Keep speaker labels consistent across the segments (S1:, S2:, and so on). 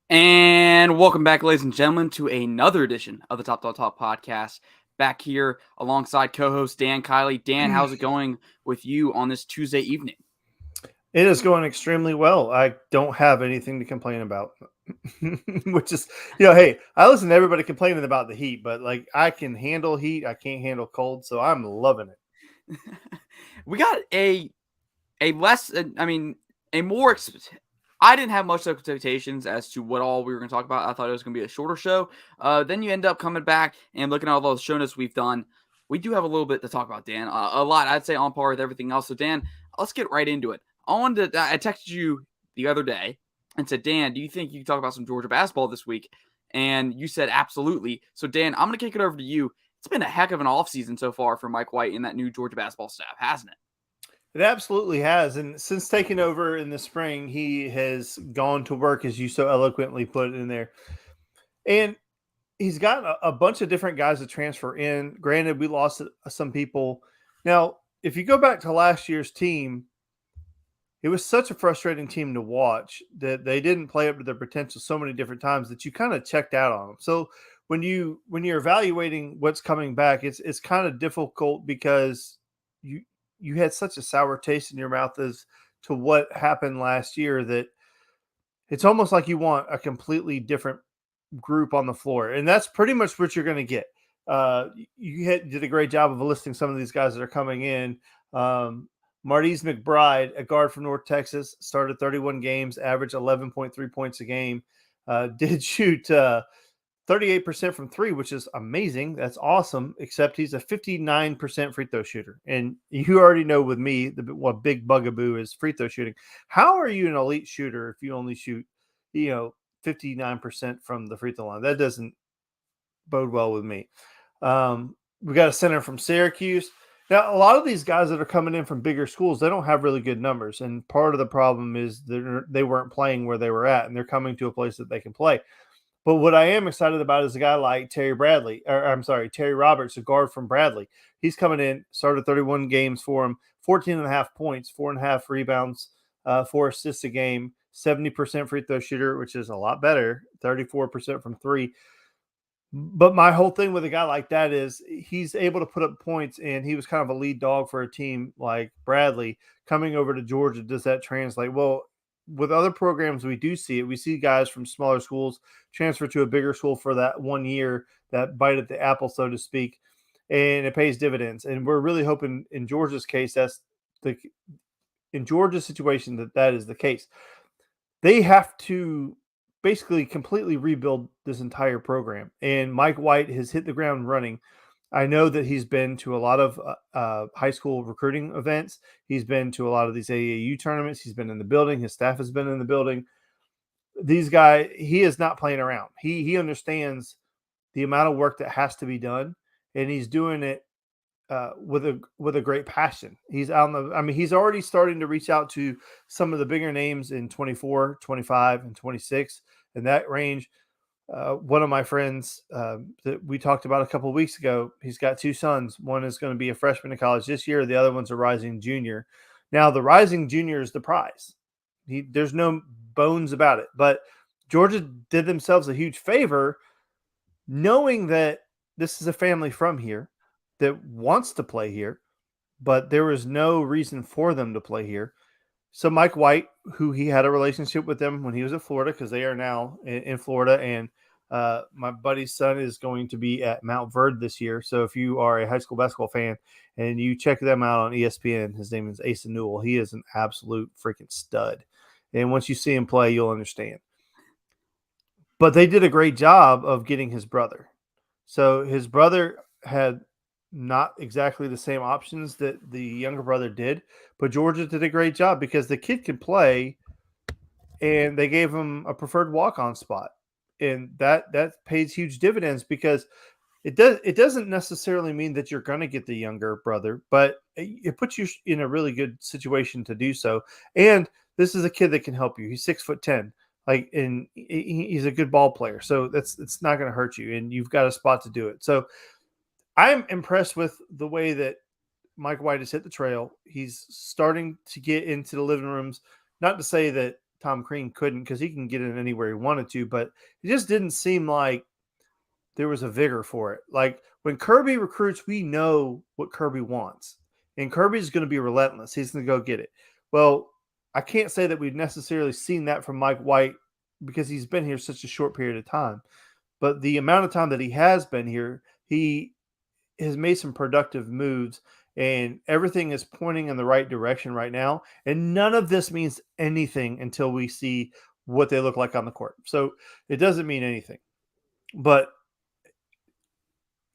S1: And welcome back, ladies and gentlemen, to another edition of the Top Dog Talk podcast. Back here alongside co-host Dan Kiley. Dan, how's it going with you on this Tuesday evening?
S2: It is going extremely well. I don't have anything to complain about, which is, hey, I listen to everybody complaining about the heat, but like I can handle heat. I can't handle cold. So I'm loving it.
S1: We got a less, I mean, a more. I didn't have much expectations as to what all we were going to talk about. I thought it was going to be a shorter show. Then you end up coming back and looking at all those show notes we've done. We do have a little bit to talk about, Dan. A lot, I'd say, on par with everything else. So, Dan, let's get right into it. I texted you the other day and said, Dan, do you think you can talk about some Georgia basketball this week? And you said absolutely. So, Dan, I'm going to kick it over to you. It's been a heck of an offseason so far for Mike White and that new Georgia basketball staff, hasn't it?
S2: It absolutely has. And since taking over in the spring, he has gone to work, as you so eloquently put it in there. And he's got a bunch of different guys to transfer in. Granted, we lost some people. Now, if you go back to last year's team, it was such a frustrating team to watch that they didn't play up to their potential so many different times that you kind of checked out on them. So when you're evaluating what's coming back, it's kind of difficult because you had such a sour taste in your mouth as to what happened last year that it's almost like you want a completely different group on the floor, and that's pretty much what you're going to get. Did a great job of listing some of these guys that are coming in. Martise McBride, a guard from North Texas, started 31 games, averaged 11.3 points a game. Did shoot 38% from three, which is amazing. That's awesome, except he's a 59% free throw shooter. And you already know with me what big bugaboo is free throw shooting. How are you an elite shooter if you only shoot, 59% from the free throw line? That doesn't bode well with me. We got a center from Syracuse. Now, a lot of these guys that are coming in from bigger schools, they don't have really good numbers. And part of the problem is they weren't playing where they were at, and they're coming to a place that they can play. But what I am excited about is a guy like Terry Roberts, a guard from Bradley. He's coming in, started 31 games for him, 14 and a half points, 4.5 rebounds, 4 assists a game, 70% free throw shooter, which is a lot better, 34% from three. But my whole thing with a guy like that is he's able to put up points, and he was kind of a lead dog for a team like Bradley. Coming over to Georgia, does that translate? Well, with other programs, we do see it. We see guys from smaller schools transfer to a bigger school for that 1 year, that bite at the apple, so to speak, and it pays dividends. And we're really hoping in Georgia's case, in Georgia's situation that is the case. They have to basically completely rebuild this entire program. And Mike White has hit the ground running. I know that he's been to a lot of high school recruiting events. He's been to a lot of these AAU tournaments. He's been in the building. His staff has been in the building. These guys, he is not playing around. He understands the amount of work that has to be done, and he's doing it with a great passion. He's he's already starting to reach out to some of the bigger names in 24, 25, and 26 in that range. One of my friends that we talked about a couple of weeks ago, he's got two sons. One is going to be a freshman in college this year. The other one's a rising junior. Now, the rising junior is the prize. There's no bones about it. But Georgia did themselves a huge favor knowing that this is a family from here that wants to play here, but there was no reason for them to play here. So Mike White, who he had a relationship with them when he was at Florida, because they are now in Florida, and my buddy's son is going to be at Mount Verde this year. So if you are a high school basketball fan and you check them out on ESPN, his name is Asa Newell. He is an absolute freaking stud. And once you see him play, you'll understand. But they did a great job of getting his brother. So his brother had not exactly the same options that the younger brother did, but Georgia did a great job because the kid can play, and they gave him a preferred walk-on spot, and that pays huge dividends because it doesn't necessarily mean that you're going to get the younger brother, but it puts you in a really good situation to do so. And this is a kid that can help you. He's 6'10", and he's a good ball player, so it's not going to hurt you, and you've got a spot to do it. So I'm impressed with the way that Mike White has hit the trail. He's starting to get into the living rooms. Not to say that Tom Crean couldn't, because he can get in anywhere he wanted to, but it just didn't seem like there was a vigor for it. Like when Kirby recruits, we know what Kirby wants, and Kirby's going to be relentless. He's going to go get it. Well, I can't say that we've necessarily seen that from Mike White because he's been here such a short period of time. But the amount of time that he has been here, he has made some productive moves, and everything is pointing in the right direction right now. And none of this means anything until we see what they look like on the court. So it doesn't mean anything. But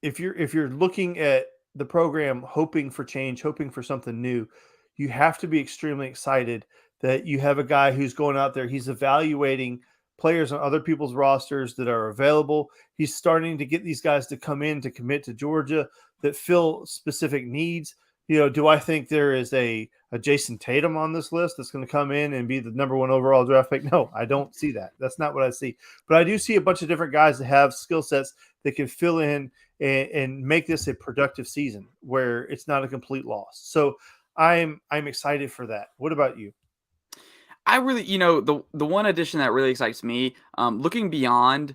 S2: if you're looking at the program hoping for change, hoping for something new, you have to be extremely excited that you have a guy who's going out there. He's evaluating players on other people's rosters that are available. He's starting to get these guys to come in to commit to Georgia that fill specific needs. Do I think there is a Jason Tatum on this list that's going to come in and be the number 1 overall draft pick? No, I don't see that. That's not what I see. But I do see a bunch of different guys that have skill sets that can fill in and make this a productive season where it's not a complete loss. So I'm excited for that. What about you?
S1: I really, the one addition that really excites me, looking beyond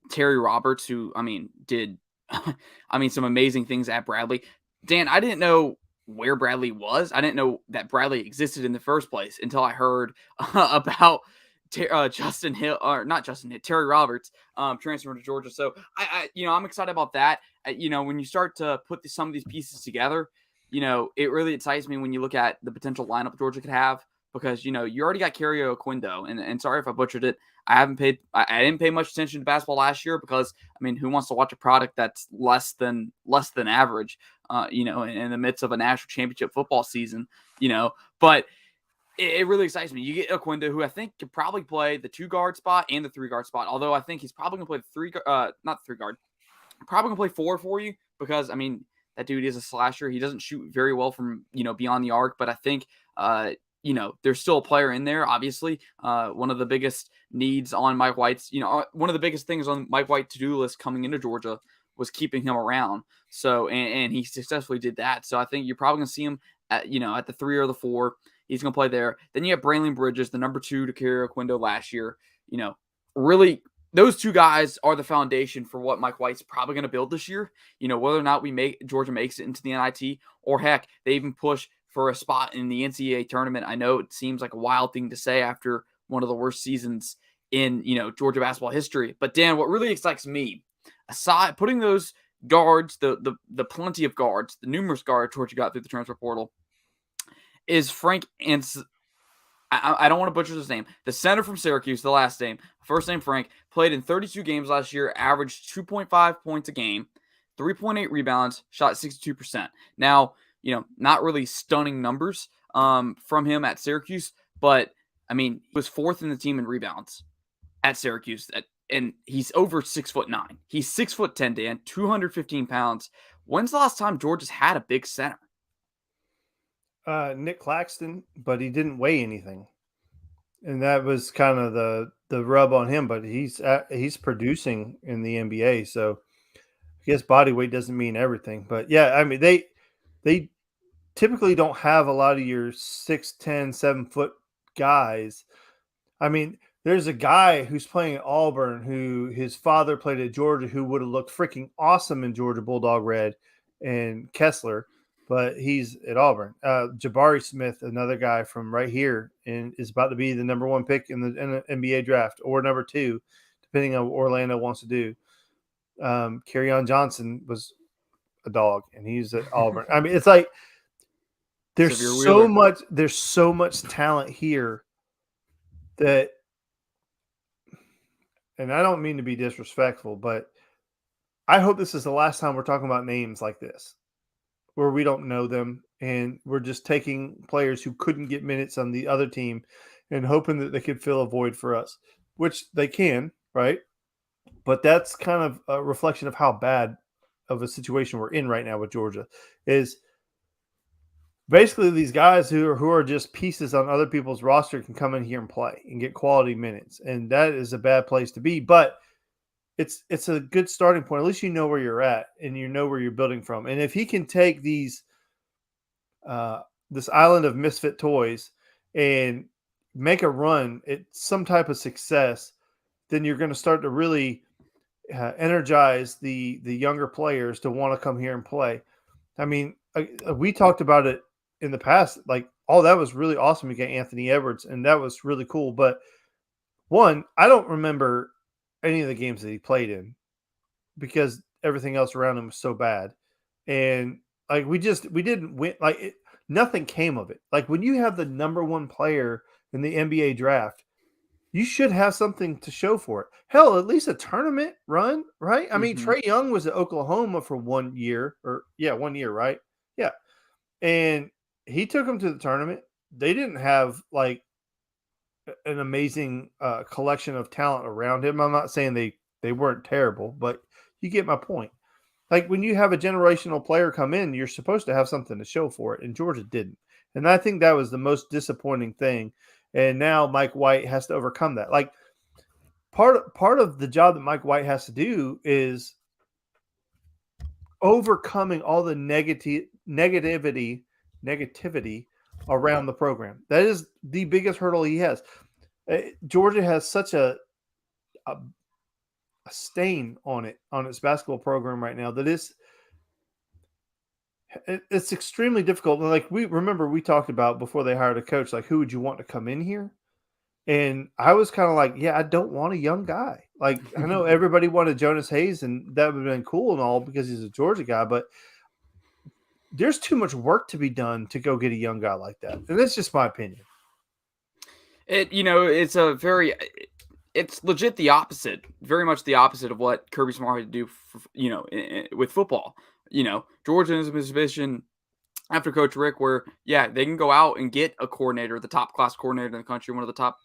S1: Terry Roberts, who did some amazing things at Bradley. Dan, I didn't know where Bradley was. I didn't know that Bradley existed in the first place until I heard about Justin Hill, or not Justin Hill, Terry Roberts transferring to Georgia. So I'm excited about that. When you start to put some of these pieces together, it really excites me when you look at the potential lineup Georgia could have, because you already got Kerry Oquindo, and sorry if I butchered it. I didn't pay much attention to basketball last year because who wants to watch a product that's less than average, in the midst of a national championship football season, but it really excites me. You get Oquindo, who I think could probably play the 2-guard spot and the 3-guard spot, although I think he's probably going to play the not 3-guard, probably going to play 4 for you because, that dude is a slasher. He doesn't shoot very well from, beyond the arc, but I think, there's still a player in there, obviously. One of the biggest needs on Mike White's, one of the biggest things on Mike White's to-do list coming into Georgia was keeping him around. So, and he successfully did that. So I think you're probably going to see him at the 3 or the 4. He's going to play there. Then you have Braylon Bridges, the number 2 to Kerry Oquindo last year. Really, those 2 guys are the foundation for what Mike White's probably going to build this year. Whether or not Georgia makes it into the NIT, or heck, they even push for a spot in the NCAA tournament. I know it seems like a wild thing to say after one of the worst seasons in, Georgia basketball history. But Dan, what really excites me, aside putting those guards, the plenty of guards, the numerous guards Georgia got through the transfer portal, is Frank and I don't want to butcher his name. The center from Syracuse, the last name, first name Frank, played in 32 games last year, averaged 2.5 points a game, 3.8 rebounds, shot 62%. Now, not really stunning numbers from him at Syracuse, but he was 4th in the team in rebounds at Syracuse, and he's over 6'9". He's 6'10", Dan, 215 pounds. When's the last time Georgia's had a big center?
S2: Nick Claxton, but he didn't weigh anything, and that was kind of the rub on him. But he's producing in the NBA, so I guess body weight doesn't mean everything. But yeah, they typically don't have a lot of your 6'10", 7-foot guys. There's a guy who's playing at Auburn who his father played at Georgia, who would have looked freaking awesome in Georgia Bulldog red, and Kessler, but he's at Auburn. Jabari Smith, another guy from right here, and is about to be the number 1 pick in the NBA draft, or number 2, depending on what Orlando wants to do. Kerryon Johnson was a dog, and he's at Auburn. It's like there's so much talent here that, and I don't mean to be disrespectful, but I hope this is the last time we're talking about names like this, where we don't know them and we're just taking players who couldn't get minutes on the other team and hoping that they could fill a void for us, which they can, right? But that's kind of a reflection of how bad of a situation we're in right now with Georgia. Is basically these guys who are just pieces on other people's roster can come in here and play and get quality minutes, and that is a bad place to be. But it's a good starting point. At least you know where you're at and you know where you're building from. And if he can take these this island of misfit toys and make a run at some type of success, then you're going to start to really energize the younger players to want to come here and play. I mean, we talked about it in the past, like, oh, that was really awesome to get Anthony Edwards, and that was really cool. But one, I don't remember any of the games that he played in because everything else around him was so bad. And like we didn't win, nothing came of it. Like when you have the number one player in the NBA draft, you should have something to show for it. Hell, at least a tournament run, right? I mean, Trae Young was at Oklahoma for 1 year, 1 year, right? Yeah. And he took them to the tournament. They didn't have like an amazing collection of talent around him. I'm not saying they weren't terrible, but you get my point. Like when you have a generational player come in, you're supposed to have something to show for it, and Georgia didn't. And I think that was the most disappointing thing. And now Mike White has to overcome that. Like part of the job that Mike White has to do is overcoming all the negativity around the program. That is the biggest hurdle he has. Georgia has such a stain on its basketball program right now that it's extremely difficult. Like we talked about before they hired a coach, like who would you want to come in here? And I was kind of like, yeah, I don't want a young guy. Like I know everybody wanted Jonas Hayes, and that would have been cool and all because he's a Georgia guy, but there's too much work to be done to go get a young guy like that. And that's just my opinion.
S1: It's legit the opposite, very much the opposite of what Kirby Smart had to do, with football. Georgia is in a position after Coach Rick where, yeah, they can go out and get a coordinator, the top class coordinator in the country, one of the top,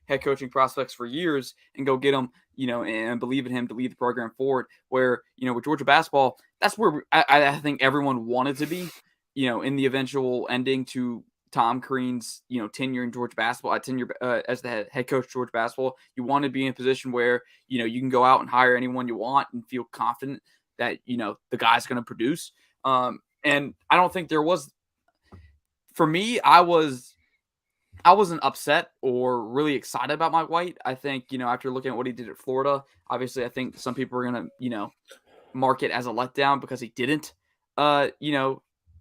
S1: head coaching prospects for years, and go get him, and believe in him to lead the program forward. Where, with Georgia basketball, that's where I think everyone wanted to be, in the eventual ending to Tom Crean's, tenure in Georgia basketball, tenure as the head coach of Georgia basketball. You want to be in a position where, you can go out and hire anyone you want and feel confident that, the guy's going to produce. And I don't think there was, for me, I wasn't upset or really excited about Mike White. I think, after looking at what he did at Florida, obviously I think some people are going to, mark it as a letdown because he didn't,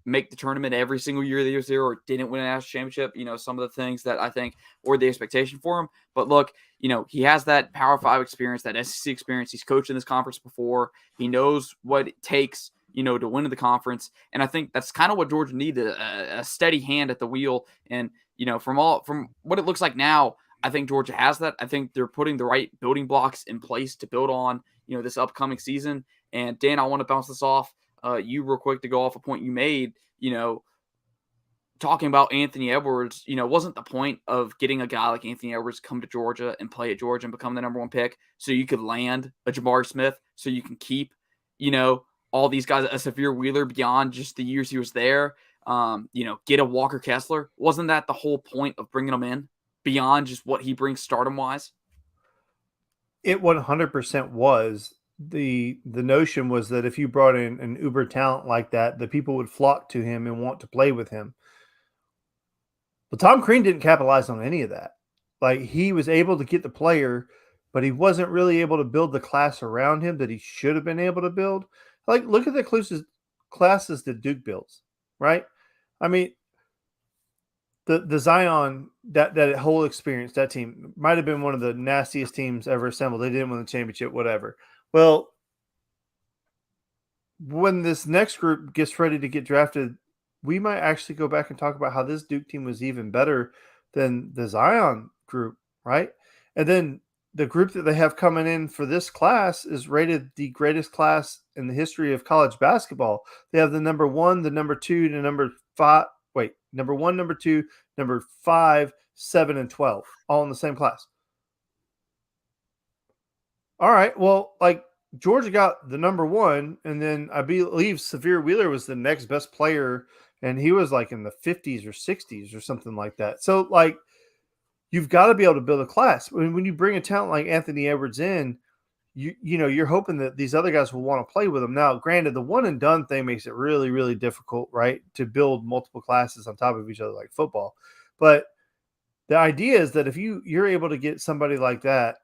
S1: make the tournament every single year that he was there, or didn't win a national championship. Some of the things that I think were the expectation for him. But look, he has that Power 5 experience, that SEC experience. He's coached in this conference before. He knows what it takes, to win the conference. And I think that's kind of what Georgia needed, a steady hand at the wheel. And, from what it looks like now, I think Georgia has that. I think they're putting the right building blocks in place to build on, this upcoming season. And Dan, I want to bounce this off you real quick to go off a point you made, talking about Anthony Edwards, wasn't the point of getting a guy like Anthony Edwards come to Georgia and play at Georgia and become the number one pick so you could land a Jabari Smith, so you can keep, all these guys, a Severe Wheeler beyond just the years he was there, get a Walker Kessler? Wasn't that the whole point of bringing him in beyond just what he brings stardom-wise?
S2: It 100% was. The notion was that if you brought in an uber talent like that, the people would flock to him and want to play with him. But Tom Crean didn't capitalize on any of that. Like he was able to get the player, but he wasn't really able to build the class around him that he should have been able to build. Like look at the classes that Duke builds, right? I mean, the Zion, that whole experience, that team might have been one of the nastiest teams ever assembled. They didn't win the championship, whatever. Well, when this next group gets ready to get drafted, we might actually go back and talk about how this Duke team was even better than the Zion group, right? And then the group that they have coming in for this class is rated the greatest class in the history of college basketball. They have the number 1, the number 2, the number 5. Wait, number 1, number 2, number 5, 7, and 12, all in the same class. All right, well, like Georgia got the number 1, and then I believe Severe Wheeler was the next best player, and he was like in the 50s or 60s or something like that. So, like, you've got to be able to build a class. When you bring a talent like Anthony Edwards in, you're hoping that these other guys will want to play with him. Now, granted, the one and done thing makes it really, really difficult, right, to build multiple classes on top of each other like football. But the idea is that if you're able to get somebody like that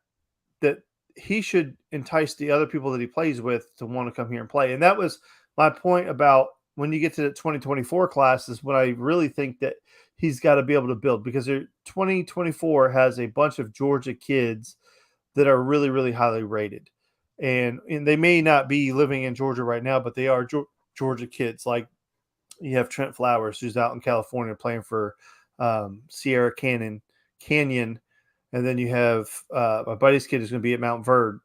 S2: he should entice the other people that he plays with to want to come here and play. And that was my point about when you get to the 2024 class is what I really think that he's got to be able to build, because 2024 has a bunch of Georgia kids that are really, really highly rated. And they may not be living in Georgia right now, but they are Georgia kids. Like you have Trent Flowers, who's out in California playing for Sierra Canyon. And then you have my buddy's kid is going to be at Mount Verde.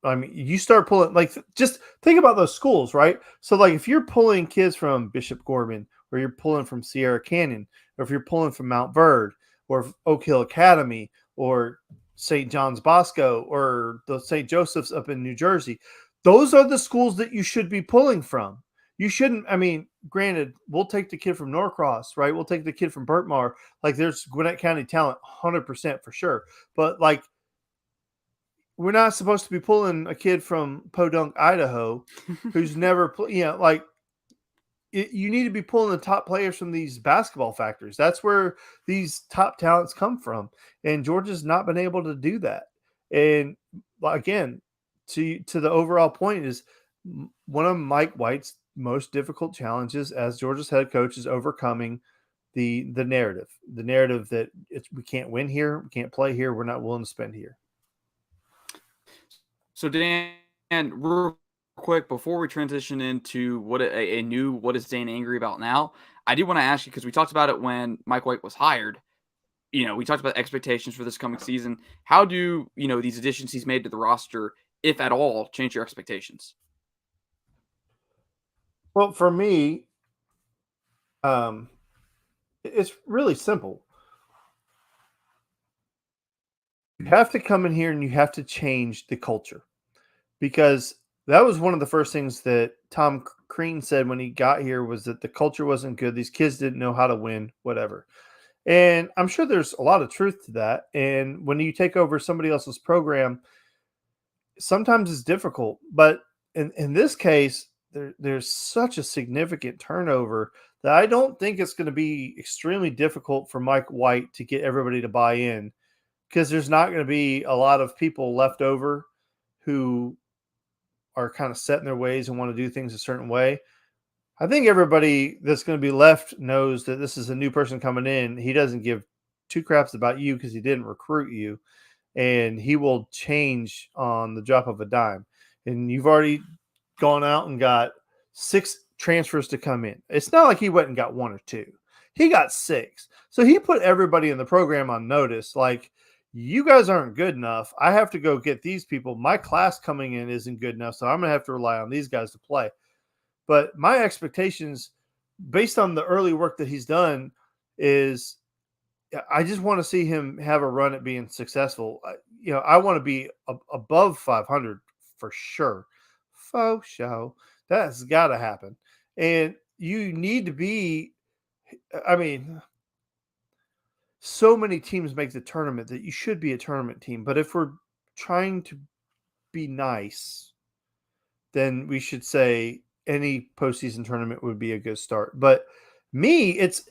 S2: I mean, you start pulling, like, just think about those schools, right? So, like, if you're pulling kids from Bishop Gorman, or you're pulling from Sierra Canyon, or if you're pulling from Mount Verde, or Oak Hill Academy, or St. John's Bosco, or the St. Joseph's up in New Jersey, those are the schools that you should be pulling from. You shouldn't, I mean, granted, we'll take the kid from Norcross, right? We'll take the kid from Burtmar. Like, there's Gwinnett County talent, 100% for sure. But, like, we're not supposed to be pulling a kid from Podunk, Idaho, who's never, like, you need to be pulling the top players from these basketball factories. That's where these top talents come from. And Georgia's not been able to do that. And, again, to the overall point is one of Mike White's most difficult challenges as Georgia's head coach is overcoming the narrative that we can't win here, we can't play here, we're not willing to spend here.
S1: So Dan, real quick before we transition into what is Dan angry about now, I do want to ask you, because we talked about it when Mike White was hired. We talked about expectations for this coming season. How do these additions he's made to the roster, if at all, change your expectations?
S2: Well, for me, it's really simple. You have to come in here and you have to change the culture, because that was one of the first things that Tom Crean said when he got here, was that the culture wasn't good. These kids didn't know how to win, whatever. And I'm sure there's a lot of truth to that. And when you take over somebody else's program, sometimes it's difficult. But in this case, there's such a significant turnover that I don't think it's going to be extremely difficult for Mike White to get everybody to buy in, because there's not going to be a lot of people left over who are kind of set in their ways and want to do things a certain way. I think everybody that's going to be left knows that this is a new person coming in. He doesn't give two craps about you because he didn't recruit you, and he will change on the drop of a dime. And you've already gone out and got 6 transfers to come in. It's not like he went and got 1 or 2. He got 6. So he put everybody in the program on notice, like, you guys aren't good enough. I have to go get these people. My class coming in isn't good enough, so I'm going to have to rely on these guys to play. But my expectations, based on the early work that he's done, is I just want to see him have a run at being successful. I want to be above 500 for sure. Faux show. That's got to happen. And you need to be, I mean, so many teams make the tournament that you should be a tournament team. But if we're trying to be nice, then we should say any postseason tournament would be a good start. But it's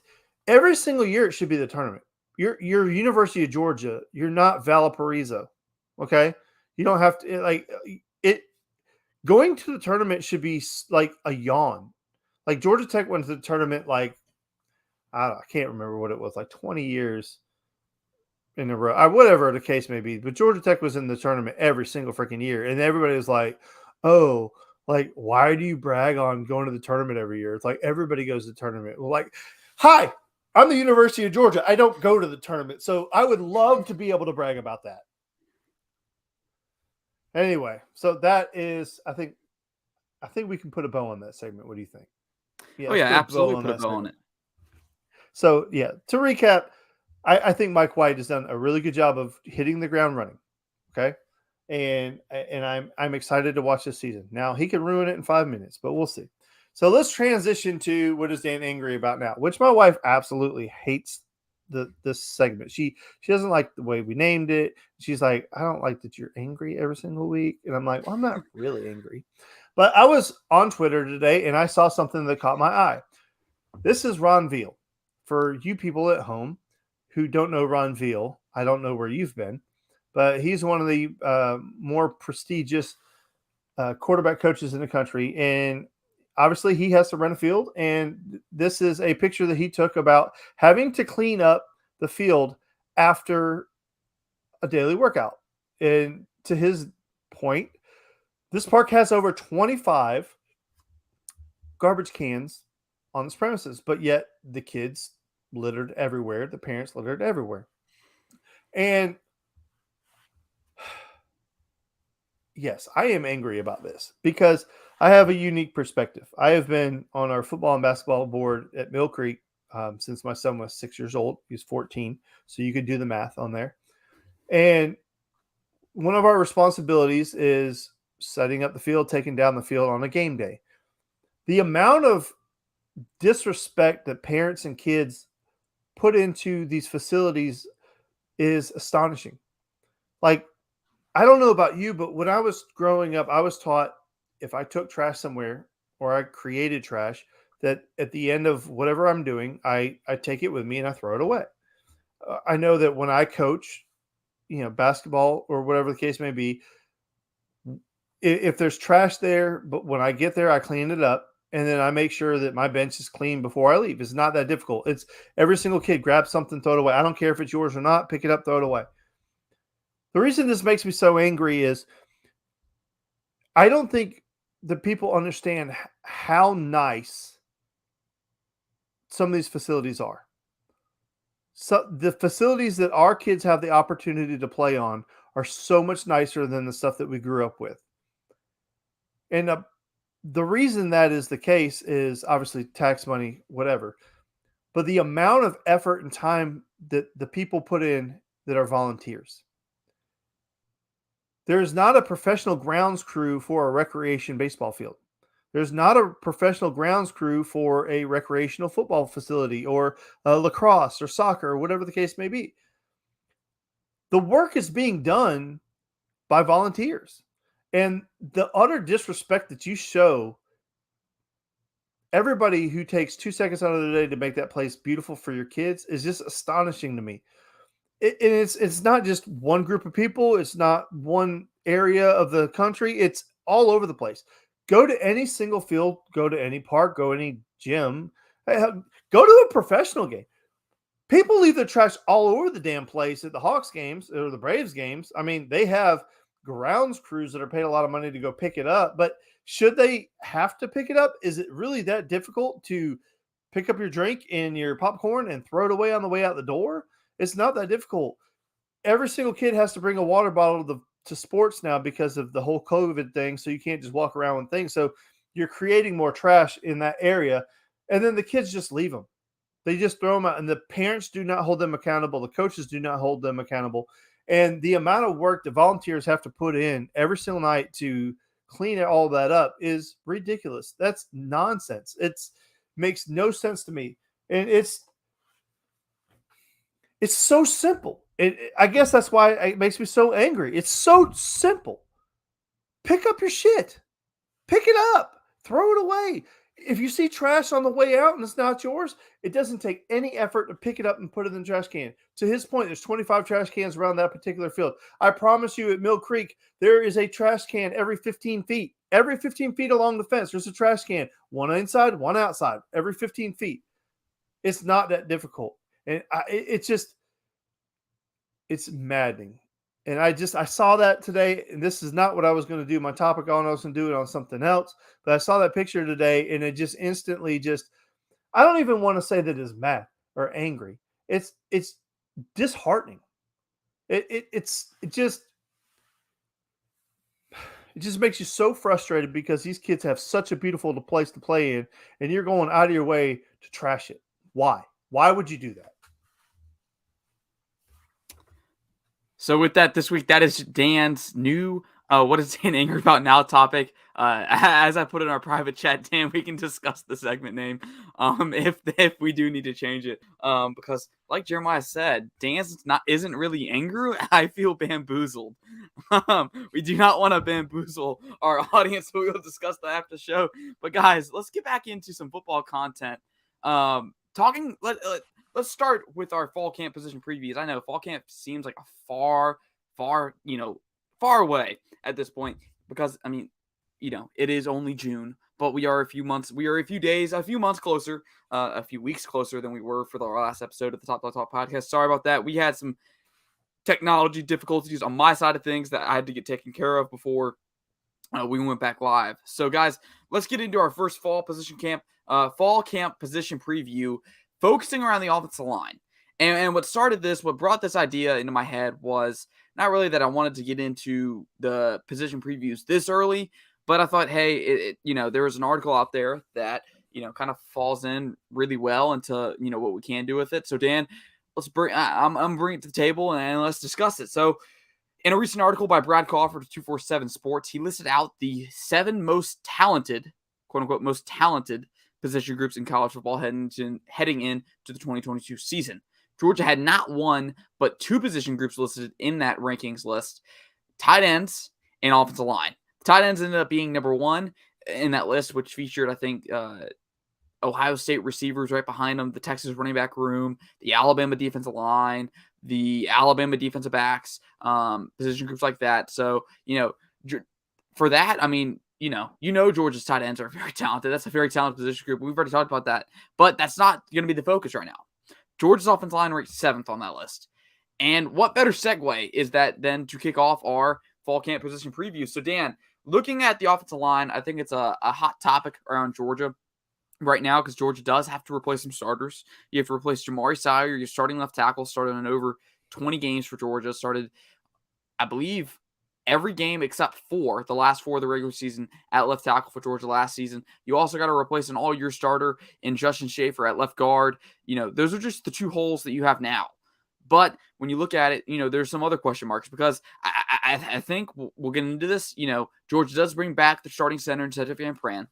S2: every single year it should be the tournament. You're University of Georgia. You're not Valparaiso. Okay? You don't have to going to the tournament should be like a yawn. Like Georgia Tech went to the tournament like, I can't remember what it was, like 20 years in a row, whatever the case may be. But Georgia Tech was in the tournament every single freaking year. And everybody was like, oh, like, why do you brag on going to the tournament every year? It's like everybody goes to the tournament. Well, like, hi, I'm the University of Georgia. I don't go to the tournament. So I would love to be able to brag about that. Anyway, so that is, I think we can put a bow on that segment. What do you think?
S1: Yeah, absolutely put a bow on it.
S2: So, yeah, to recap, I think Mike White has done a really good job of hitting the ground running. Okay. And I'm excited to watch this season. Now, he can ruin it in 5 minutes, but we'll see. So let's transition to what is Dan angry about now, which my wife absolutely hates this segment. She doesn't like the way we named it. She's like, I don't like that you're angry every single week. And I'm like, well, I'm not really angry. But I was on Twitter today and I saw something that caught my eye. This is Ron Veal. For you people at home, who don't know Ron Veal, I don't know where you've been, but he's one of the more prestigious quarterback coaches in the country. And obviously he has to run a field. And this is a picture that he took about having to clean up the field after a daily workout. And to his point, this park has over 25 garbage cans on its premises, but yet the kids littered everywhere. The parents littered everywhere. And yes, I am angry about this because I have a unique perspective. I have been on our football and basketball board at Mill Creek since my son was 6 years old. He's 14, so you could do the math on there. And one of our responsibilities is setting up the field, taking down the field on a game day. The amount of disrespect that parents and kids put into these facilities is astonishing. Like, I don't know about you, but when I was growing up, I was taught if I took trash somewhere or I created trash, that at the end of whatever I'm doing, I take it with me and I throw it away. I know that when I coach, basketball or whatever the case may be, if there's trash there, but when I get there, I clean it up. And then I make sure that my bench is clean before I leave. It's not that difficult. It's every single kid grab something, throw it away. I don't care if it's yours or not. Pick it up, throw it away. The reason this makes me so angry is I don't think the people understand how nice some of these facilities are. So the facilities that our kids have the opportunity to play on are so much nicer than the stuff that we grew up with. And the reason that is the case is obviously tax money, whatever. But the amount of effort and time that the people put in that are volunteers. There's not a professional grounds crew for a recreation baseball field. There's not a professional grounds crew for a recreational football facility or lacrosse or soccer or whatever the case may be. The work is being done by volunteers. And the utter disrespect that you show everybody who takes 2 seconds out of the day to make that place beautiful for your kids is just astonishing to me. It's not just one group of people. It's not one area of the country. It's all over the place. Go to any single field, go to any park, go to any gym, go to a professional game. People leave their trash all over the damn place at the Hawks games or the Braves games. I mean, they have grounds crews that are paid a lot of money to go pick it up, but should they have to pick it up? Is it really that difficult to pick up your drink and your popcorn and throw it away on the way out the door? It's not that difficult. Every single kid has to bring a water bottle to sports now because of the whole COVID thing. So you can't just walk around with things. So you're creating more trash in that area. And then the kids just leave them. They just throw them out. And the parents do not hold them accountable. The coaches do not hold them accountable. And the amount of work the volunteers have to put in every single night to clean all that up is ridiculous. That's nonsense. It makes no sense to me. And it's so simple. I guess that's why it makes me so angry. It's so simple. Pick up your shit. Pick it up. Throw it away. If you see trash on the way out and it's not yours, it doesn't take any effort to pick it up and put it in the trash can. To his point, there's 25 trash cans around that particular field. I promise you at Mill Creek, there is a trash can every 15 feet. Every 15 feet along the fence, there's a trash can. One inside, one outside. Every 15 feet. It's not that difficult. And it's maddening. And I saw that today, and this is not what I was going to do. My topic on, I was going to do it on something else, but I saw that picture today, and it just instantly I don't even want to say that it's mad or angry. It's disheartening. It just makes you so frustrated because these kids have such a beautiful place to play in, and you're going out of your way to trash it. Why? Why would you do that?
S1: So with that this week, that is Dan's new what is Dan angry about now topic. As I put in our private chat, Dan, we can discuss the segment name if we do need to change it. Because like Jeremiah said, Dan's isn't really angry. I feel bamboozled. We do not want to bamboozle our audience, so we will discuss that after the show. But guys, let's get back into some football content. let's start with our fall camp position previews. I know fall camp seems like a far, far away at this point because I mean, it is only June, but we are a few months, a few months closer, a few weeks closer than we were for the last episode of the Top podcast. Sorry about that. We had some technology difficulties on my side of things that I had to get taken care of before we went back live. So, guys, let's get into our first fall camp position preview, focusing around the offensive line. And what brought this idea into my head was not really that I wanted to get into the position previews this early, but I thought, hey, there was an article out there that, kind of falls in really well into, what we can do with it. So, Dan, I'm bringing it to the table and let's discuss it. So, in a recent article by Brad Crawford of 247 Sports, he listed out the 7 most talented, quote unquote, most talented position groups in college football heading into the 2022 season. Georgia had not one, but 2 position groups listed in that rankings list: tight ends and offensive line. Tight ends ended up being number 1 in that list, which featured, I think, Ohio State receivers right behind them, the Texas running back room, the Alabama defensive line, the Alabama defensive backs, position groups like that. So, for that, I mean, Georgia's tight ends are very talented. That's a very talented position group. We've already talked about that, but that's not going to be the focus right now. Georgia's offensive line ranked 7th on that list. And what better segue is that than to kick off our fall camp position preview? So, Dan, looking at the offensive line, I think it's a hot topic around Georgia right now because Georgia does have to replace some starters. You have to replace Jamari Sawyer, your starting left tackle, started in over 20 games for Georgia, started, I believe, every game except for the last 4 of the regular season at left tackle for Georgia last season. You also got to replace an all-year starter in Justin Schaefer at left guard. Those are just the 2 holes that you have now. But when you look at it, there's some other question marks because I think we'll get into this. Georgia does bring back the starting center in Cedric Van Pran.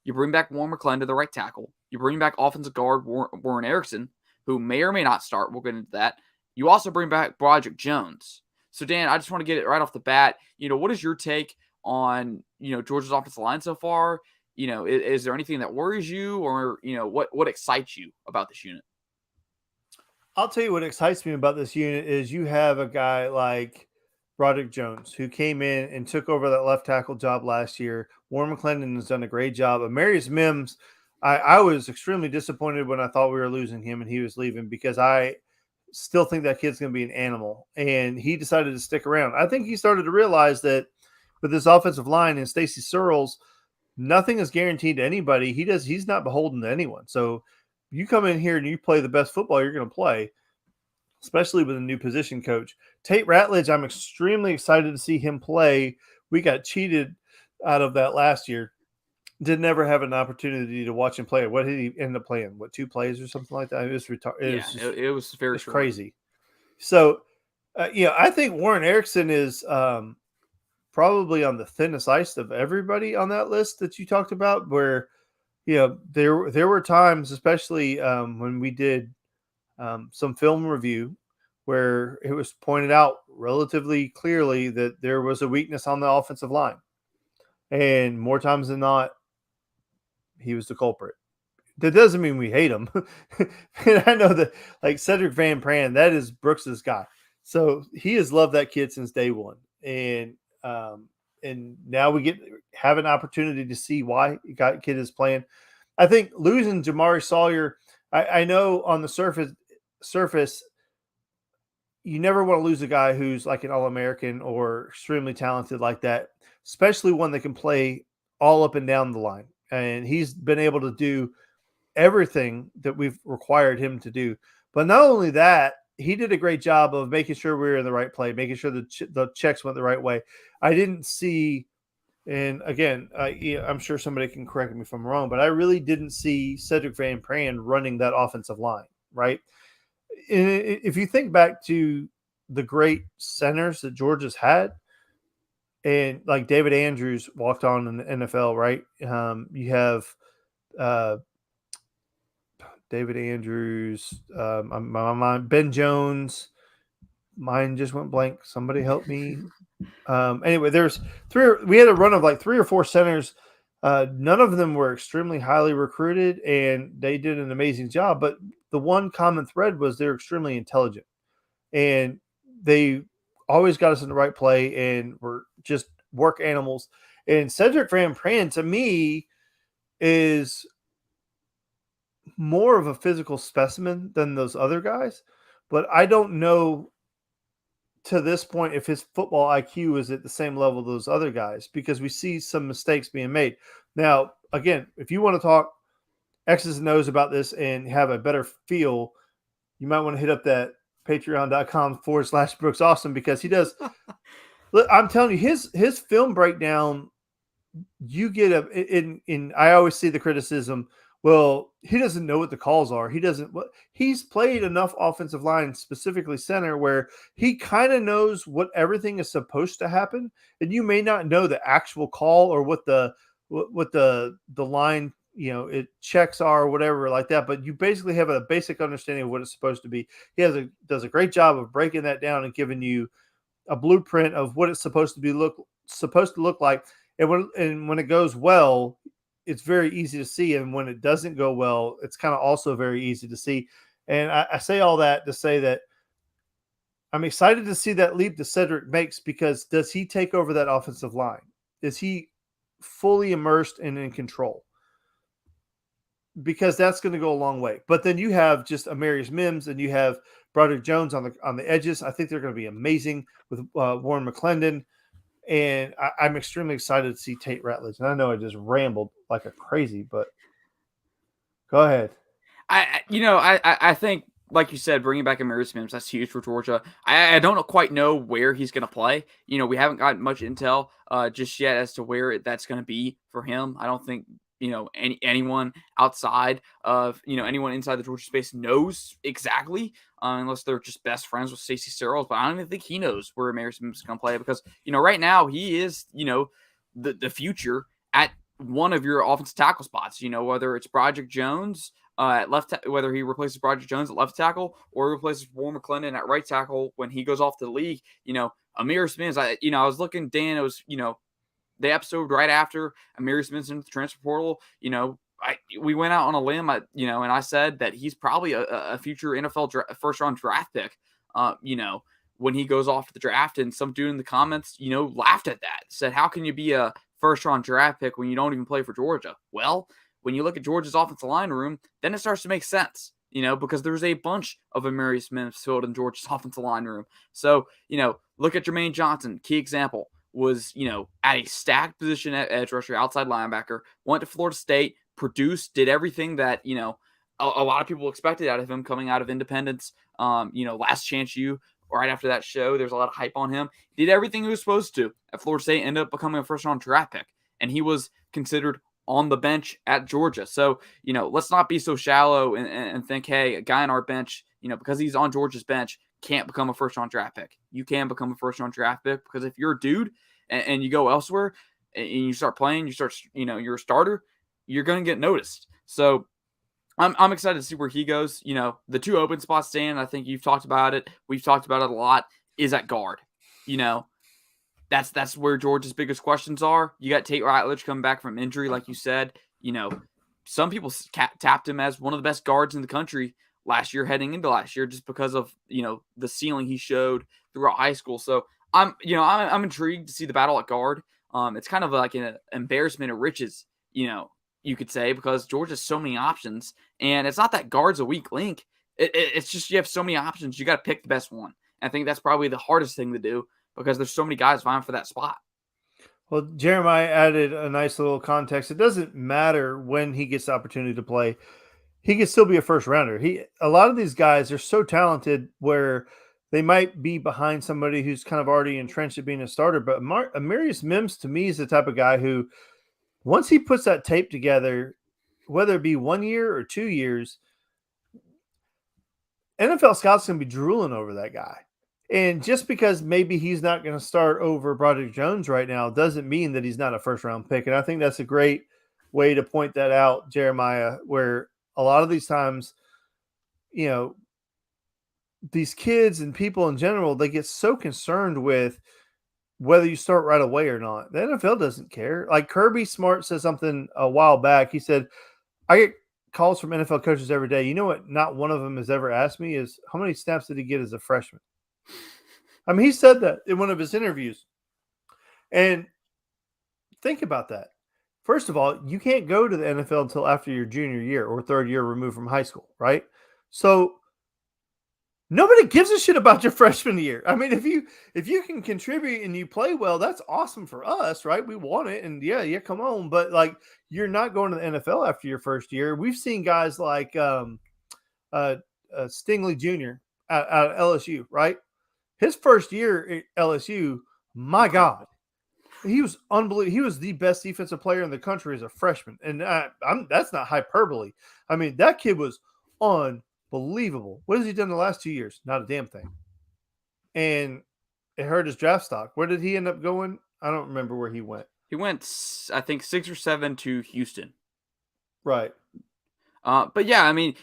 S1: You bring back Warren McClendon to the right tackle. You bring back offensive guard Warren Erickson, who may or may not start. We'll get into that. You also bring back Broderick Jones. So, Dan, I just want to get it right off the bat. What is your take on, Georgia's offensive line so far? Is there anything that worries you or, what excites you about this unit?
S2: I'll tell you what excites me about this unit is you have a guy like Broderick Jones, who came in and took over that left tackle job last year. Warren McClendon has done a great job. Amarius Mims, I was extremely disappointed when I thought we were losing him and he was leaving because I still think that kid's going to be an animal. And he decided to stick around. I think he started to realize that with this offensive line and Stacey Searles, nothing is guaranteed to anybody. He's not beholden to anyone. So you come in here and you play the best football you're going to play, especially with a new position coach. Tate Ratledge, I'm extremely excited to see him play. We got cheated out of that last year. Did never have an opportunity to watch him play. What did he end up playing? 2 plays or something like that? It was
S1: It was very
S2: crazy. So, I think Warren Erickson is probably on the thinnest ice of everybody on that list that you talked about, where, there were times, especially when we did some film review where it was pointed out relatively clearly that there was a weakness on the offensive line. And more times than not, he was the culprit. That doesn't mean we hate him. And I know that, like Cedric Van Pran, that is Brooks's guy. So he has loved that kid since day one. And now we have an opportunity to see why kid is playing. I think losing Jamari Sawyer, I know on the surface, you never want to lose a guy who's like an All-American or extremely talented like that, especially one that can play all up and down the line. And he's been able to do everything that we've required him to do. But not only that, he did a great job of making sure we were in the right play, making sure the checks went the right way. I didn't see, and again, I'm sure somebody can correct me if I'm wrong, but I really didn't see Cedric Van Pran running that offensive line, right? If you think back to the great centers that Georgia's had, and like David Andrews walked on in the NFL, right? You have David Andrews, my mind, Ben Jones. Mine just went blank. Somebody help me. Anyway, we had a run of like 3 or 4 centers None of them were extremely highly recruited, and they did an amazing job. But the one common thread was they're extremely intelligent, and they always got us in the right play and were just work animals. And Cedric Van Pran, to me, is more of a physical specimen than those other guys. But I don't know to this point if his football IQ is at the same level of those other guys because we see some mistakes being made. Now, again, if you want to talk X's and O's about this and have a better feel, you might want to hit up that patreon.com/Brooks Austin because he does. Look, I'm telling you, his film breakdown, you get in. I always see the criticism. Well, he doesn't know what the calls are. He doesn't. He's played enough offensive line, specifically center, where he kind of knows what everything is supposed to happen, and you may not know the actual call or what the line it checks are or whatever like that. But you basically have a basic understanding of what it's supposed to be. He does a great job of breaking that down and giving you a blueprint of what it's supposed to look like. And when it goes well, it's very easy to see. And when it doesn't go well, it's kind of also very easy to see. And I say all that to say that I'm excited to see that leap that Cedric makes because does he take over that offensive line? Is he fully immersed and in control? Because that's going to go a long way. But then you have just Amarius Mims and you have Broderick Jones on the edges. I think they're going to be amazing with Warren McClendon. And I'm extremely excited to see Tate Ratledge. And I know I just rambled like a crazy, but go ahead.
S1: I think, like you said, bringing back Amarius Mims, that's huge for Georgia. I don't quite know where he's going to play. We haven't gotten much intel just yet as to where that's going to be for him. I don't think anyone outside of anyone inside the Georgia space knows exactly, unless they're just best friends with Stacey Searles. But I don't even think he knows where Amarius Mims is going to play because right now he is the future at one of your offensive tackle spots. Whether it's Broderick Jones at whether he replaces Broderick Jones at left tackle or replaces Warren McClendon at right tackle when he goes off to the league. Amarius Mims. I was looking, Dan. It was the episode right after Amarius Mims into the transfer portal. We went out on a limb, and I said that he's probably a future NFL first round draft pick. When he goes off to the draft, and some dude in the comments, laughed at that. Said, "How can you be a first round draft pick when you don't even play for Georgia?" Well, when you look at Georgia's offensive line room, then it starts to make sense. Because there's a bunch of Amarius Mims filled in Georgia's offensive line room. So, look at Jermaine Johnson, key example. Was, at a stacked position at edge rusher, outside linebacker, went to Florida State, produced, did everything that, a lot of people expected out of him coming out of Independence. Last Chance U, right after that show, there's a lot of hype on him. Did everything he was supposed to at Florida State, ended up becoming a first-round draft pick. And he was considered on the bench at Georgia. So, let's not be so shallow and think, hey, a guy on our bench, because he's on Georgia's bench, can't become a first-round draft pick. You can become a first-round draft pick because if you're a dude and you go elsewhere and you start playing, you're a starter, you're going to get noticed. So I'm excited to see where he goes. The two open spots, Dan, I think you've talked about it. We've talked about it a lot, is at guard. That's where Georgia's biggest questions are. You got Tate Ratledge coming back from injury, like you said. Some people tapped him as one of the best guards in the country last year, heading into last year, just because of the ceiling he showed throughout high school. So I'm intrigued to see the battle at guard. It's kind of like an embarrassment of riches, you could say, because Georgia has so many options, and it's not that guard's a weak link. It's just you have so many options. You got to pick the best one. And I think that's probably the hardest thing to do because there's so many guys vying for that spot.
S2: Well, Jeremiah added a nice little context. It doesn't matter when he gets the opportunity to play. He can still be a first rounder. A lot of these guys are so talented where they might be behind somebody who's kind of already entrenched at being a starter. But Amarius Mims, to me, is the type of guy who, once he puts that tape together, whether it be 1 year or 2 years, NFL scouts going to be drooling over that guy. And just because maybe he's not going to start over Broderick Jones right now doesn't mean that he's not a first-round pick. And I think that's a great way to point that out, Jeremiah, where a lot of these times, these kids and people in general, they get so concerned with whether you start right away or not. The NFL doesn't care. Like Kirby Smart said something a while back. He said, I get calls from NFL coaches every day. You know what? Not one of them has ever asked me is how many snaps did he get as a freshman? I mean, he said that in one of his interviews. And think about that. First of all, you can't go to the NFL until after your junior year or third year removed from high school, right? So nobody gives a shit about your freshman year. I mean, if you can contribute and you play well, that's awesome for us, right? We want it, and yeah, come on. But like, you're not going to the NFL after your first year. We've seen guys like Stingley Jr. Out of LSU, right? His first year at LSU, my God, he was unbelievable. He was the best defensive player in the country as a freshman, and that's not hyperbole. I mean, that kid was unbelievable. What has he done the last 2 years? Not a damn thing. And it hurt his draft stock. Where did he end up going? I don't remember where he went.
S1: He went, I think, 6 or 7 to Houston.
S2: Right.
S1: But yeah, I mean,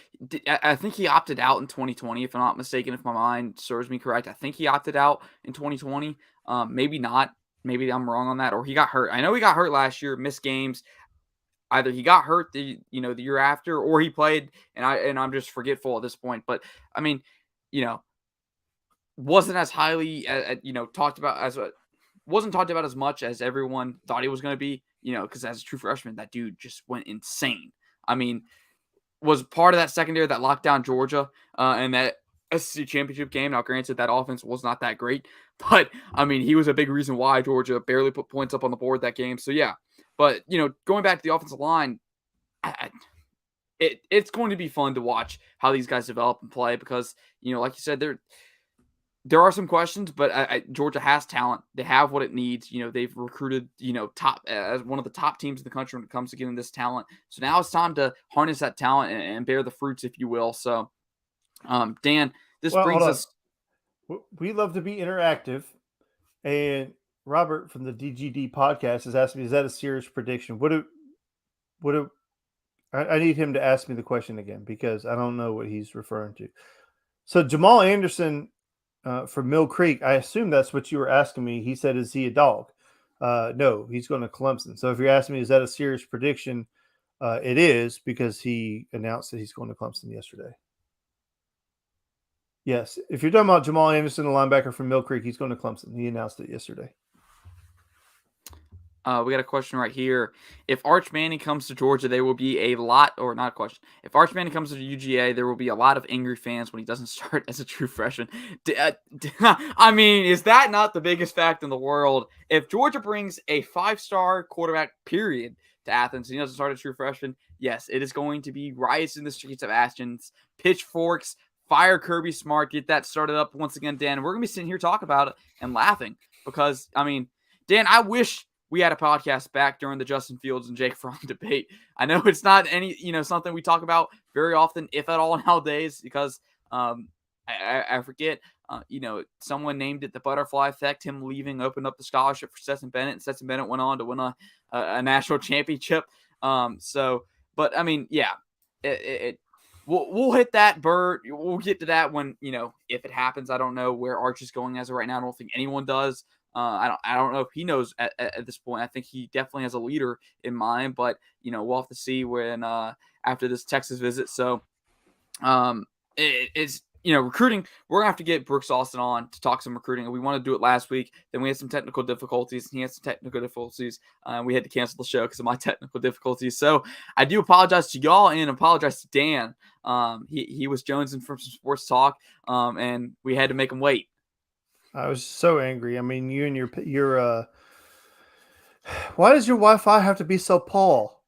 S1: I think he opted out in 2020, if I'm not mistaken, if my mind serves me correct. I think he opted out in 2020. Maybe not. Maybe I'm wrong on that, or he got hurt. I know he got hurt last year, missed games. Either he got hurt the year after, or he played, and I'm just forgetful at this point. But I mean, wasn't as highly talked about as wasn't talked about as much as everyone thought he was going to be. Because as a true freshman, that dude just went insane. I mean, was part of that secondary that locked down Georgia and that SEC championship game. Now, granted, that offense was not that great, but I mean, he was a big reason why Georgia barely put points up on the board that game. So yeah, but going back to the offensive line, it's going to be fun to watch how these guys develop and play because like you said, there are some questions, but Georgia has talent. They have what it needs. They've recruited, top as one of the top teams in the country when it comes to getting this talent. So now it's time to harness that talent and bear the fruits, if you will. So, Dan, brings us.
S2: We love to be interactive, and Robert from the DGD podcast has asked me, "Is that a serious prediction?" I need him to ask me the question again because I don't know what he's referring to. So Jamal Anderson. From Mill Creek, I assume that's what you were asking me. He said, is he a dog? No, he's going to Clemson. So if you're asking me, is that a serious prediction? It is because he announced that he's going to Clemson yesterday. Yes, if you're talking about Jamal Anderson, a linebacker from Mill Creek, he's going to Clemson. He announced it yesterday.
S1: We got a question right here. If Arch Manning comes to Georgia, there will be a lot, or not a question. If Arch Manning comes to UGA, there will be a lot of angry fans when he doesn't start as a true freshman. I mean, is that not the biggest fact in the world? If Georgia brings a 5-star quarterback, period, to Athens, and he doesn't start a true freshman, yes, it is going to be riots in the streets of Athens, pitchforks, fire Kirby Smart, get that started up once again, Dan. We're going to be sitting here talking about it and laughing because, I mean, Dan, I wish we had a podcast back during the Justin Fields and Jake Fromm debate. I know it's not something we talk about very often, if at all nowadays, because I forget, someone named it the butterfly effect. Him leaving opened up the scholarship for Stetson Bennett, and Stetson Bennett went on to win a national championship. But I mean, yeah, we'll hit that bird. We'll get to that when, if it happens. I don't know where Arch is going as of right now. I don't think anyone does. I don't know if he knows at this point. I think he definitely has a leader in mind, but we'll have to see when after this Texas visit. So it's recruiting. We're gonna have to get Brooks Austin on to talk some recruiting. We wanted to do it last week. Then we had some technical difficulties. He had some technical difficulties. We had to cancel the show because of my technical difficulties. So I do apologize to y'all and apologize to Dan. He was jonesing for some sports talk, and we had to make him wait.
S2: I was so angry. I mean, you and your why does your Wi-Fi have to be so Paul?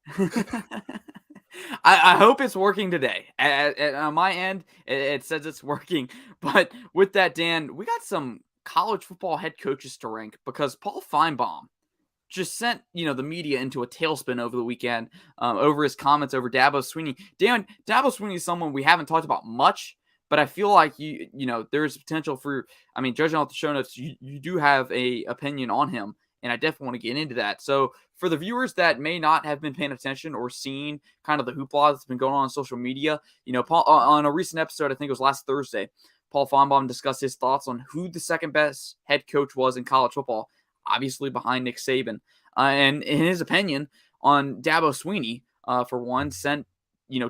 S1: I hope it's working today. On my end, it says it's working. But with that, Dan, we got some college football head coaches to rank because Paul Feinbaum just sent the media into a tailspin over the weekend over his comments over Dabo Swinney. Dan, Dabo Swinney is someone we haven't talked about much. But I feel like there's potential for. I mean, judging off the show notes, you do have a opinion on him, and I definitely want to get into that. So for the viewers that may not have been paying attention or seen kind of the hoopla that's been going on social media, Paul on a recent episode, I think it was last Thursday, Paul Feinbaum discussed his thoughts on who the second best head coach was in college football. obviously behind Nick Saban. And in his opinion on Dabo Swinney, for one, sent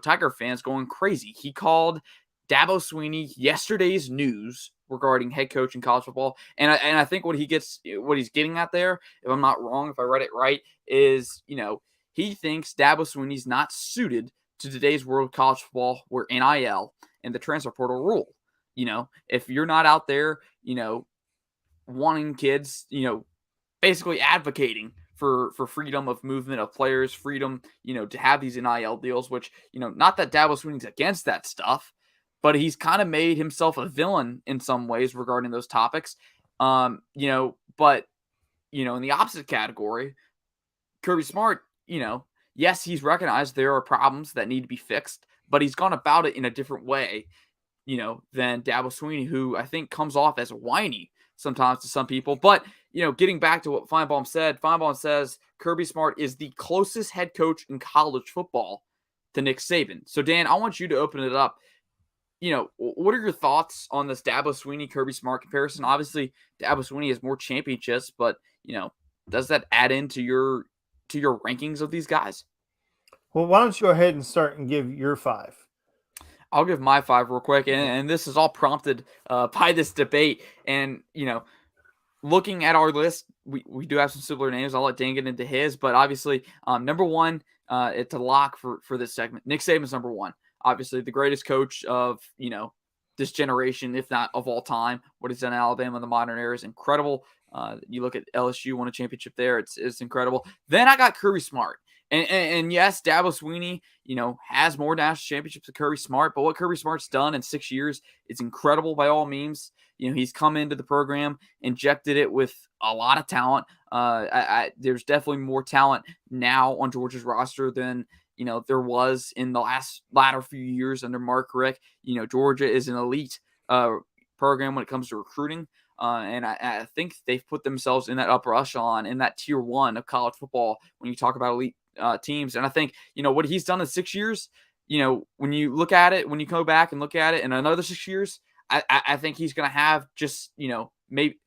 S1: Tiger fans going crazy. He called Dabo Swinney yesterday's news regarding head coach in college football, and I think what he's getting at there, if I'm not wrong, if I read it right, is he thinks Dabo Swinney's not suited to today's world of college football, where NIL and the transfer portal rule. If you're not out there, wanting kids, basically advocating for freedom of movement of players, freedom, to have these NIL deals, which, not that Dabo Swinney's against that stuff, but he's kind of made himself a villain in some ways regarding those topics. But, in the opposite category, Kirby Smart, yes, he's recognized there are problems that need to be fixed, but he's gone about it in a different way, than Dabo Swinney, who I think comes off as whiny sometimes to some people. But, getting back to what Feinbaum says Kirby Smart is the closest head coach in college football to Nick Saban. So, Dan, I want you to open it up. What are your thoughts on this Dabo Swinney Kirby Smart comparison? Obviously, Dabo Swinney has more championships, but, does that add into your rankings of these guys?
S2: Well, why don't you go ahead and start and give your 5?
S1: I'll give my 5 real quick, and this is all prompted by this debate. And, looking at our list, we do have some similar names. I'll let Dan get into his, but obviously, number 1, it's a lock for this segment. Nick Saban's number 1. Obviously, the greatest coach of, this generation, if not of all time. What he's done in Alabama in the modern era is incredible. You look at LSU, won a championship there. It's incredible. Then I got Kirby Smart. And yes, Dabo Swinney, has more national championships than Kirby Smart, but what Kirby Smart's done in 6 years is incredible by all means. He's come into the program, injected it with a lot of talent. There's definitely more talent now on Georgia's roster than, there was in the latter few years under Mark Richt. Georgia is an elite program when it comes to recruiting. And I think they've put themselves in that upper echelon, in that tier 1 of college football when you talk about elite teams. And I think, what he's done in 6 years, when you look at it, when you go back and look at it in another 6 years, I think he's going to have just, maybe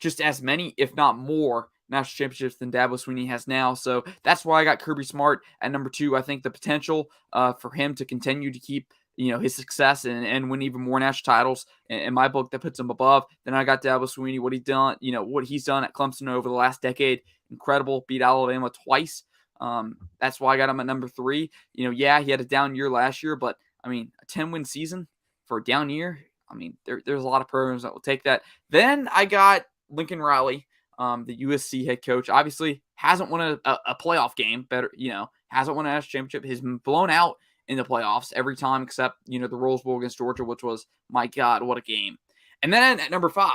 S1: just as many, if not more, national championships than Dabo Swinney has now. So that's why I got Kirby Smart at number 2. I think the potential for him to continue to keep his success and win even more national titles in my book, that puts him above. Then I got Dabo Swinney, what he's done at Clemson over the last decade, incredible. Beat Alabama twice. That's why I got him at number 3. Yeah, he had a down year last year, but a 10-win season for a down year. There's a lot of programs that will take that. Then I got Lincoln Riley, the USC head coach. Obviously hasn't won a playoff game, hasn't won a national championship. He's been blown out in the playoffs every time except, the Rose Bowl against Georgia, which was, my God, what a game. And then at number 5,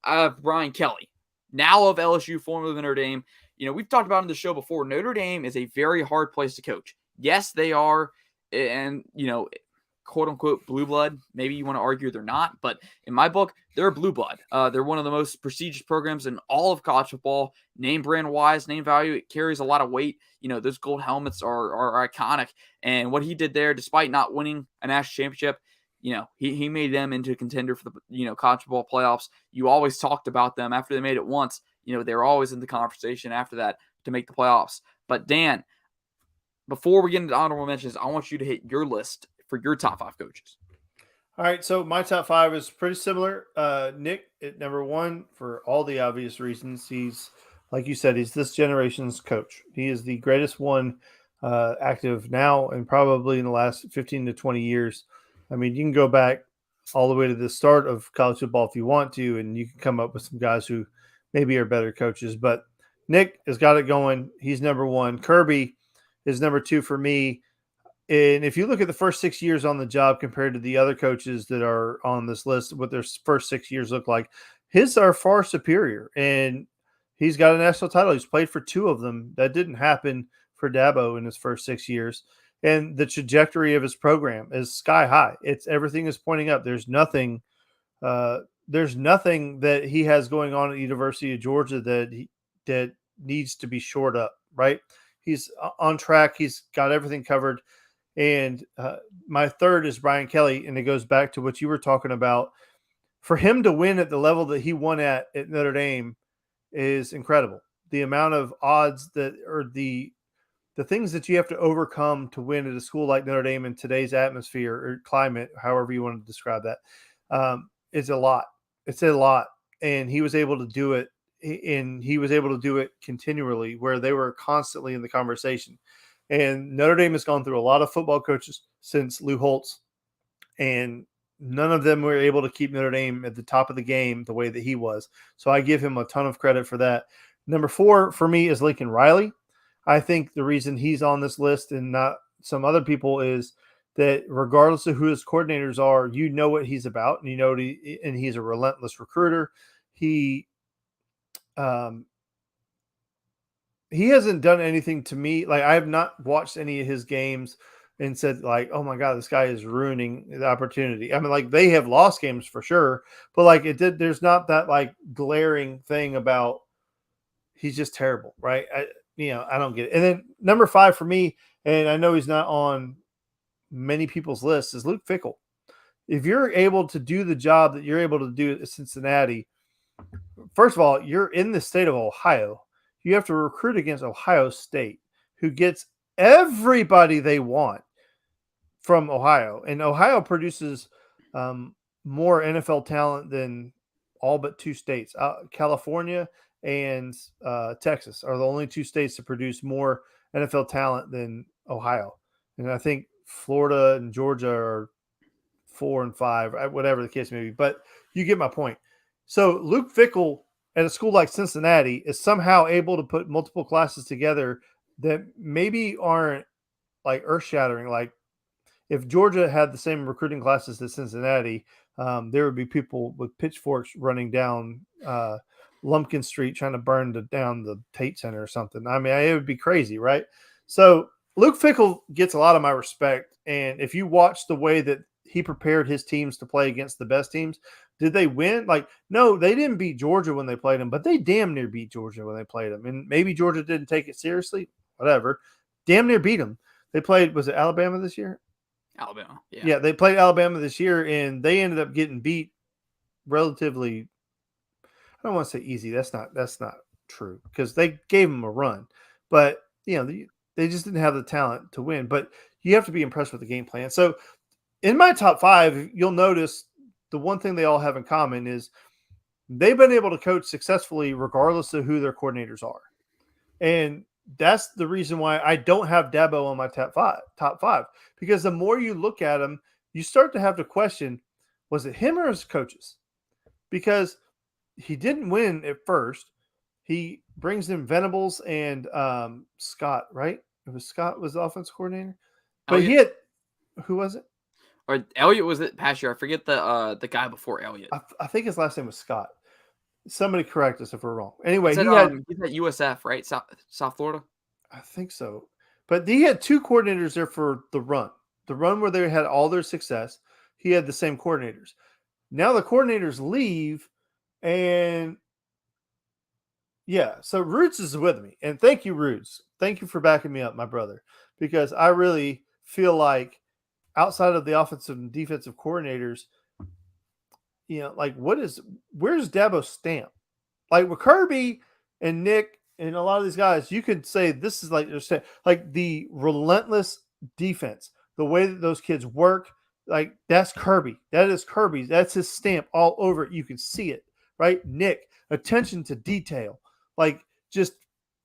S1: I have Brian Kelly, now of LSU, formerly of Notre Dame. We've talked about on the show before, Notre Dame is a very hard place to coach. Yes, they are, and, quote unquote blue blood. Maybe you want to argue they're not, but in my book, they're blue blood. They're one of the most prestigious programs in all of college football. Name brand wise, name value, it carries a lot of weight. Those gold helmets are iconic. And what he did there, despite not winning a national championship, he made them into a contender for the college football playoffs. You always talked about them after they made it once. They were always in the conversation after that to make the playoffs. But Dan, before we get into honorable mentions, I want you to hit your list for your top 5 coaches.
S2: All right, so my top 5 is pretty similar. Nick at number 1 for all the obvious reasons. He's, like you said, he's this generation's coach. He is the greatest one active now and probably in the last 15 to 20 years. You can go back all the way to the start of college football if you want to, and you can come up with some guys who maybe are better coaches. But Nick has got it going. He's number 1. Kirby is number 2 for me. And if you look at the first 6 years on the job compared to the other coaches that are on this list, what their first 6 years look like, his are far superior. And he's got a national title. He's played for 2 of them. That didn't happen for Dabo in his first 6 years. And the trajectory of his program is sky high. Everything is pointing up. There's nothing that he has going on at the University of Georgia that needs to be shored up, right? He's on track. He's got everything covered. And my 3rd is Brian Kelly, and it goes back to what you were talking about. For him to win at the level that he won at Notre Dame is incredible. The amount of odds that or the things that you have to overcome to win at a school like Notre Dame in today's atmosphere or climate, however you want to describe that, is a lot. It's a lot. And he was able to do it. And he was able to do it continually where they were constantly in the conversation. And Notre Dame has gone through a lot of football coaches since Lou Holtz, and none of them were able to keep Notre Dame at the top of the game the way that he was. So I give him a ton of credit for that. Number 4 for me is Lincoln Riley. I think the reason he's on this list and not some other people is that regardless of who his coordinators are, you know what he's about, and and he's a relentless recruiter. He hasn't done anything to me. Like, I have not watched any of his games and said, like, oh my God, this guy is ruining the opportunity. I mean, like, they have lost games for sure, but like there's not that like glaring thing about he's just terrible, right? I don't get it. And then number 5 for me, and I know he's not on many people's lists, is Luke Fickell. If you're able to do the job that you're able to do at Cincinnati, first of all, you're in the state of Ohio. You have to recruit against Ohio State, who gets everybody they want from Ohio. And Ohio produces more NFL talent than all but 2 states. California and Texas are the only 2 states to produce more NFL talent than Ohio. And I think Florida and Georgia are 4 and 5, whatever the case may be. But you get my point. So Luke Fickell at a school like Cincinnati is somehow able to put multiple classes together that maybe aren't like earth-shattering. Like, if Georgia had the same recruiting classes as Cincinnati, there would be people with pitchforks running down Lumpkin Street trying to burn down the Tate Center or something. I mean, it would be crazy, right? So Luke Fickell gets a lot of my respect. And if you watch the way that he prepared his teams to play against the best teams, did they win? Like, no, they didn't beat Georgia when they played them, but they damn near beat Georgia when they played them. And maybe Georgia didn't take it seriously, whatever. Damn near beat them. They played, was it Alabama this year?
S1: Alabama.
S2: Yeah, they played Alabama this year, and they ended up getting beat relatively. I don't want to say easy. That's not true, because they gave them a run, but they just didn't have the talent to win. But you have to be impressed with the game plan. So in my top 5, you'll notice the one thing they all have in common is they've been able to coach successfully regardless of who their coordinators are, and that's the reason why I don't have Dabo on my top five, because the more you look at him, you start to have to question, was it him or his coaches? Because he didn't win at first. He brings in Venables and Scott, right? It was Scott was the offense coordinator, but
S1: Elliott?
S2: he had, who was it?
S1: Or Elliott was it past year? I forget the guy before Elliott.
S2: I think his last name was Scott. Somebody correct us if we're wrong. Anyway,
S1: He's at USF, right? South Florida.
S2: I think so. But he had 2 coordinators there for the run where they had all their success. He had the same coordinators. Now the coordinators leave, and yeah, so Roots is with me. And thank you, Roots. Thank you for backing me up, my brother, because I really feel like outside of the offensive and defensive coordinators, like where's Dabo's stamp? Like with Kirby and Nick and a lot of these guys, you could say this is like the relentless defense, the way that those kids work. Like, that's Kirby. That is Kirby. That's his stamp all over it. You can see it, right? Nick, attention to detail, like just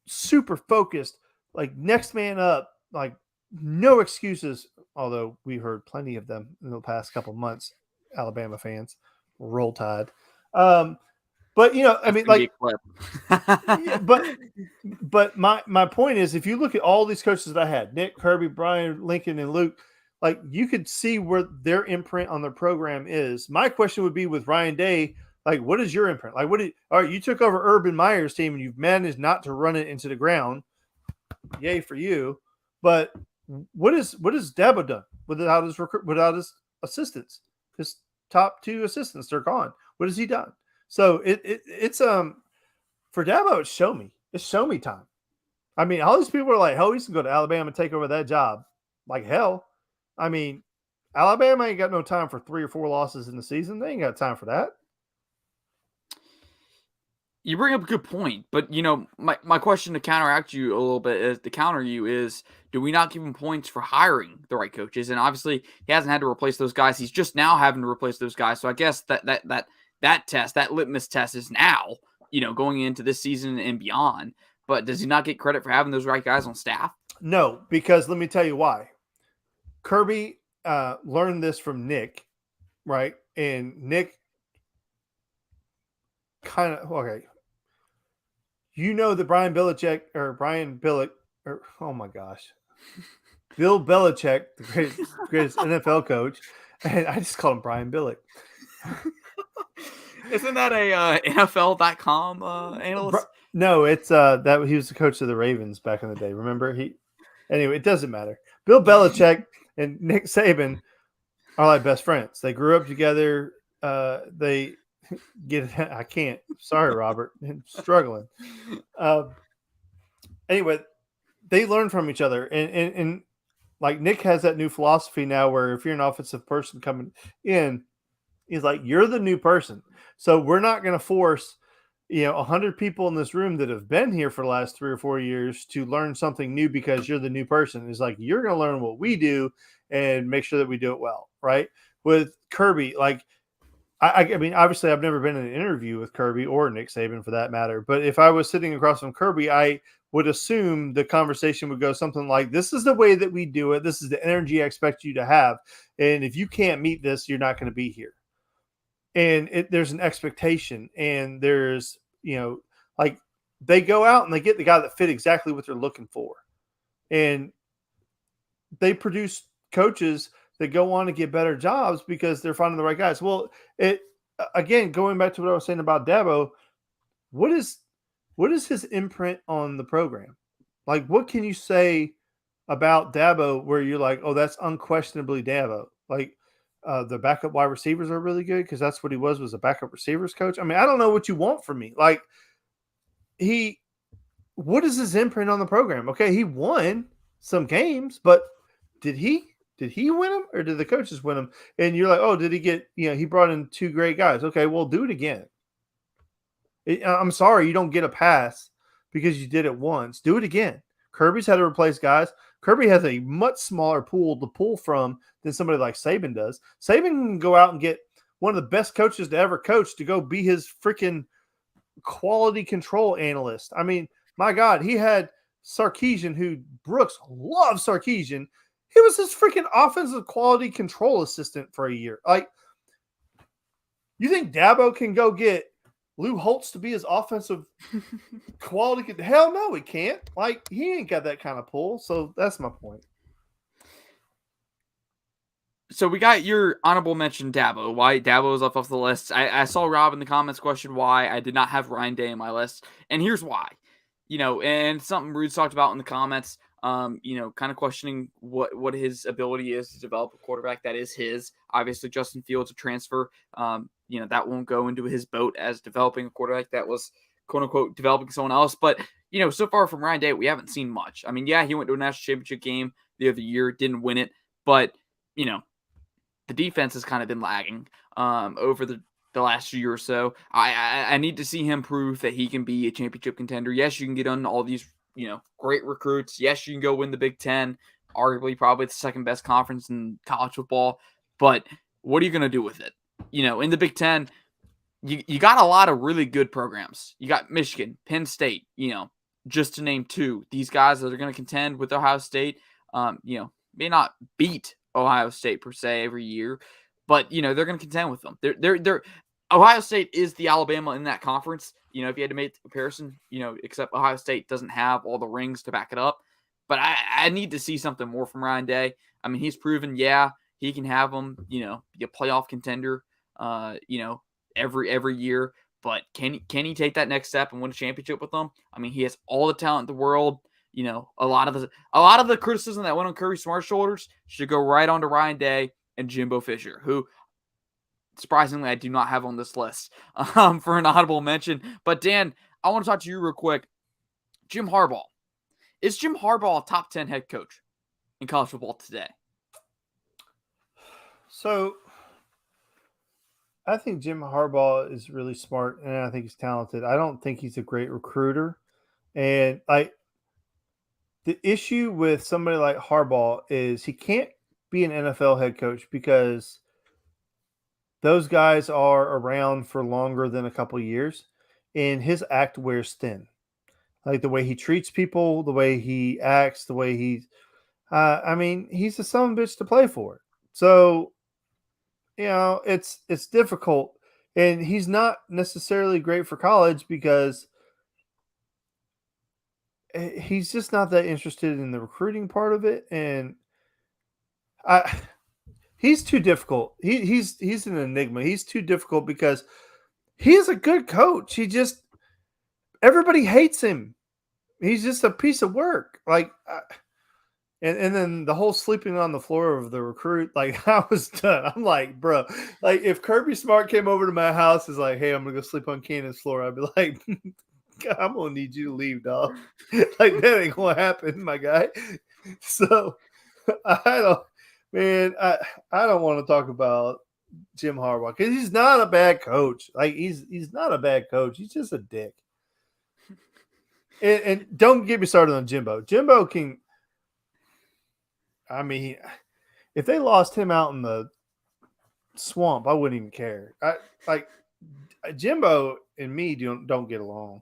S2: super focused, like next man up, like no excuses. Although we heard plenty of them in the past couple months, Alabama fans, roll tide. But I mean, like, yeah, but my point is, if you look at all these coaches that I had, Nick, Kirby, Brian, Lincoln, and Luke, like, you could see where their imprint on their program is. My question would be with Ryan Day, like, what is your imprint? Like, all right, you took over Urban Meyer's team and you've managed not to run it into the ground. Yay for you. But what is Dabo done without his assistants? His top 2 assistants, they're gone. What has he done? So it's for Dabo, it's show me. It's show me time. I mean, all these people are like, hell, he's going to go to Alabama and take over that job. Like, hell. I mean, Alabama ain't got no time for 3 or 4 losses in the season. They ain't got time for that.
S1: You bring up a good point, but my question to counteract you a little bit is to counter you is, do we not give him points for hiring the right coaches? And obviously he hasn't had to replace those guys. He's just now having to replace those guys. So I guess that test, that litmus test is now, going into this season and beyond. But does he not get credit for having those right guys on staff?
S2: No, because let me tell you why. Kirby learned this from Nick, right? And Nick kind of, okay. That Brian Belichick, oh my gosh, Bill Belichick, the greatest NFL coach, and I just called him Brian Billick.
S1: Isn't that a NFL.com analyst?
S2: No, it's that he was the coach of the Ravens back in the day. Remember Anyway, it doesn't matter. Bill Belichick and Nick Saban are like best friends. They grew up together. They get it. I can't. Sorry, Robert. I'm struggling. Anyway, they learn from each other, and like Nick has that new philosophy now, where if you're an offensive person coming in, he's like, you're the new person. So we're not going to force 100 people in this room that have been here for the last 3 or 4 years to learn something new because you're the new person. It's like, you're going to learn what we do and make sure that we do it well, right? With Kirby, like, I mean, obviously I've never been in an interview with Kirby or Nick Saban for that matter, but if I was sitting across from Kirby, I would assume the conversation would go something like, this is the way that we do it. This is the energy I expect you to have. And if you can't meet this, you're not going to be here. And there's an expectation, and there's, like, they go out and they get the guy that fit exactly what they're looking for. And they produce coaches that go on to get better jobs because they're finding the right guys. Well, again, going back to what I was saying about Dabo, what is his imprint on the program? Like, what can you say about Dabo where you're like, oh, that's unquestionably Dabo? Like, the backup wide receivers are really good because that's what he was a backup receivers coach. I mean, I don't know what you want from me. Like, what is his imprint on the program? Okay, he won some games, but did he win them or did the coaches win them? And you're like, oh, did he get, he brought in 2 great guys. Okay, well, do it again. I'm sorry, you don't get a pass because you did it once. Do it again. Kirby's had to replace guys. Kirby has a much smaller pool to pull from than somebody like Saban does. Saban can go out and get one of the best coaches to ever coach to go be his freaking quality control analyst. I mean, my God, he had Sarkisian, who Brooks loves Sarkisian. He was his freaking offensive quality control assistant for a year. Like, you think Dabo can go get Lou Holtz to be his offensive quality? Hell no, he can't. Like, he ain't got that kind of pull. So that's my point.
S1: So we got your honorable mention, Dabo. Why Dabo is off the list. I saw Rob in the comments question why I did not have Ryan Day in my list. And here's why. And something Rude's talked about in the comments, kind of questioning what his ability is to develop a quarterback that is his. Obviously, Justin Fields, a transfer, that won't go into his boat as developing a quarterback that was, quote unquote, developing someone else. But, so far from Ryan Day, we haven't seen much. I mean, yeah, he went to a national championship game the other year, didn't win it. But, the defense has kind of been lagging over the last year or so. I need to see him prove that he can be a championship contender. Yes, you can get on all these, great recruits. Yes, you can go win the Big Ten, arguably probably the second best conference in college football. But what are you going to do with it? In the Big Ten, you got a lot of really good programs. You got Michigan, Penn State, just to name 2. These guys that are going to contend with Ohio State, may not beat Ohio State per se every year, but they're going to contend with them. They're Ohio State is the Alabama in that conference. If you had to make the comparison, except Ohio State doesn't have all the rings to back it up. But I need to see something more from Ryan Day. I mean, he's proven, he can have them, be a playoff contender, every year. But can he take that next step and win a championship with them? I mean, he has all the talent in the world. A lot of the criticism that went on Kirby Smart's shoulders should go right on to Ryan Day and Jimbo Fisher, who surprisingly I do not have on this list for an audible mention. But Dan, I want to talk to you real quick. Jim Harbaugh. Is Jim Harbaugh a top 10 head coach in college football today?
S2: So I think Jim Harbaugh is really smart, and I think he's talented. I don't think he's a great recruiter, and the issue with somebody like Harbaugh is he can't be an NFL head coach because those guys are around for longer than a couple years, and his act wears thin. Like the way he treats people, the way he acts, the way he. I mean, he's a son of a bitch to play for. So it's difficult, and he's not necessarily great for college because he's just not that interested in the recruiting part of it, and I he's too difficult. He's an enigma. He's too difficult because he is a good coach. He just everybody hates him. He's just a piece of work. And then the whole sleeping on the floor of the recruit, like I was done. I'm like, bro, like if Kirby Smart came over to my house, is like, hey, I'm gonna go sleep on Cannon's floor. I'd be like, I'm gonna need you to leave, dog. Like that ain't gonna happen, my guy. So I don't, man, I don't want to talk about Jim Harbaugh because he's not a bad coach. Like he's not a bad coach. He's just a dick. And don't get me started on Jimbo. Jimbo can. I mean, if they lost him out in the swamp, I wouldn't even care. Like Jimbo and me don't get along.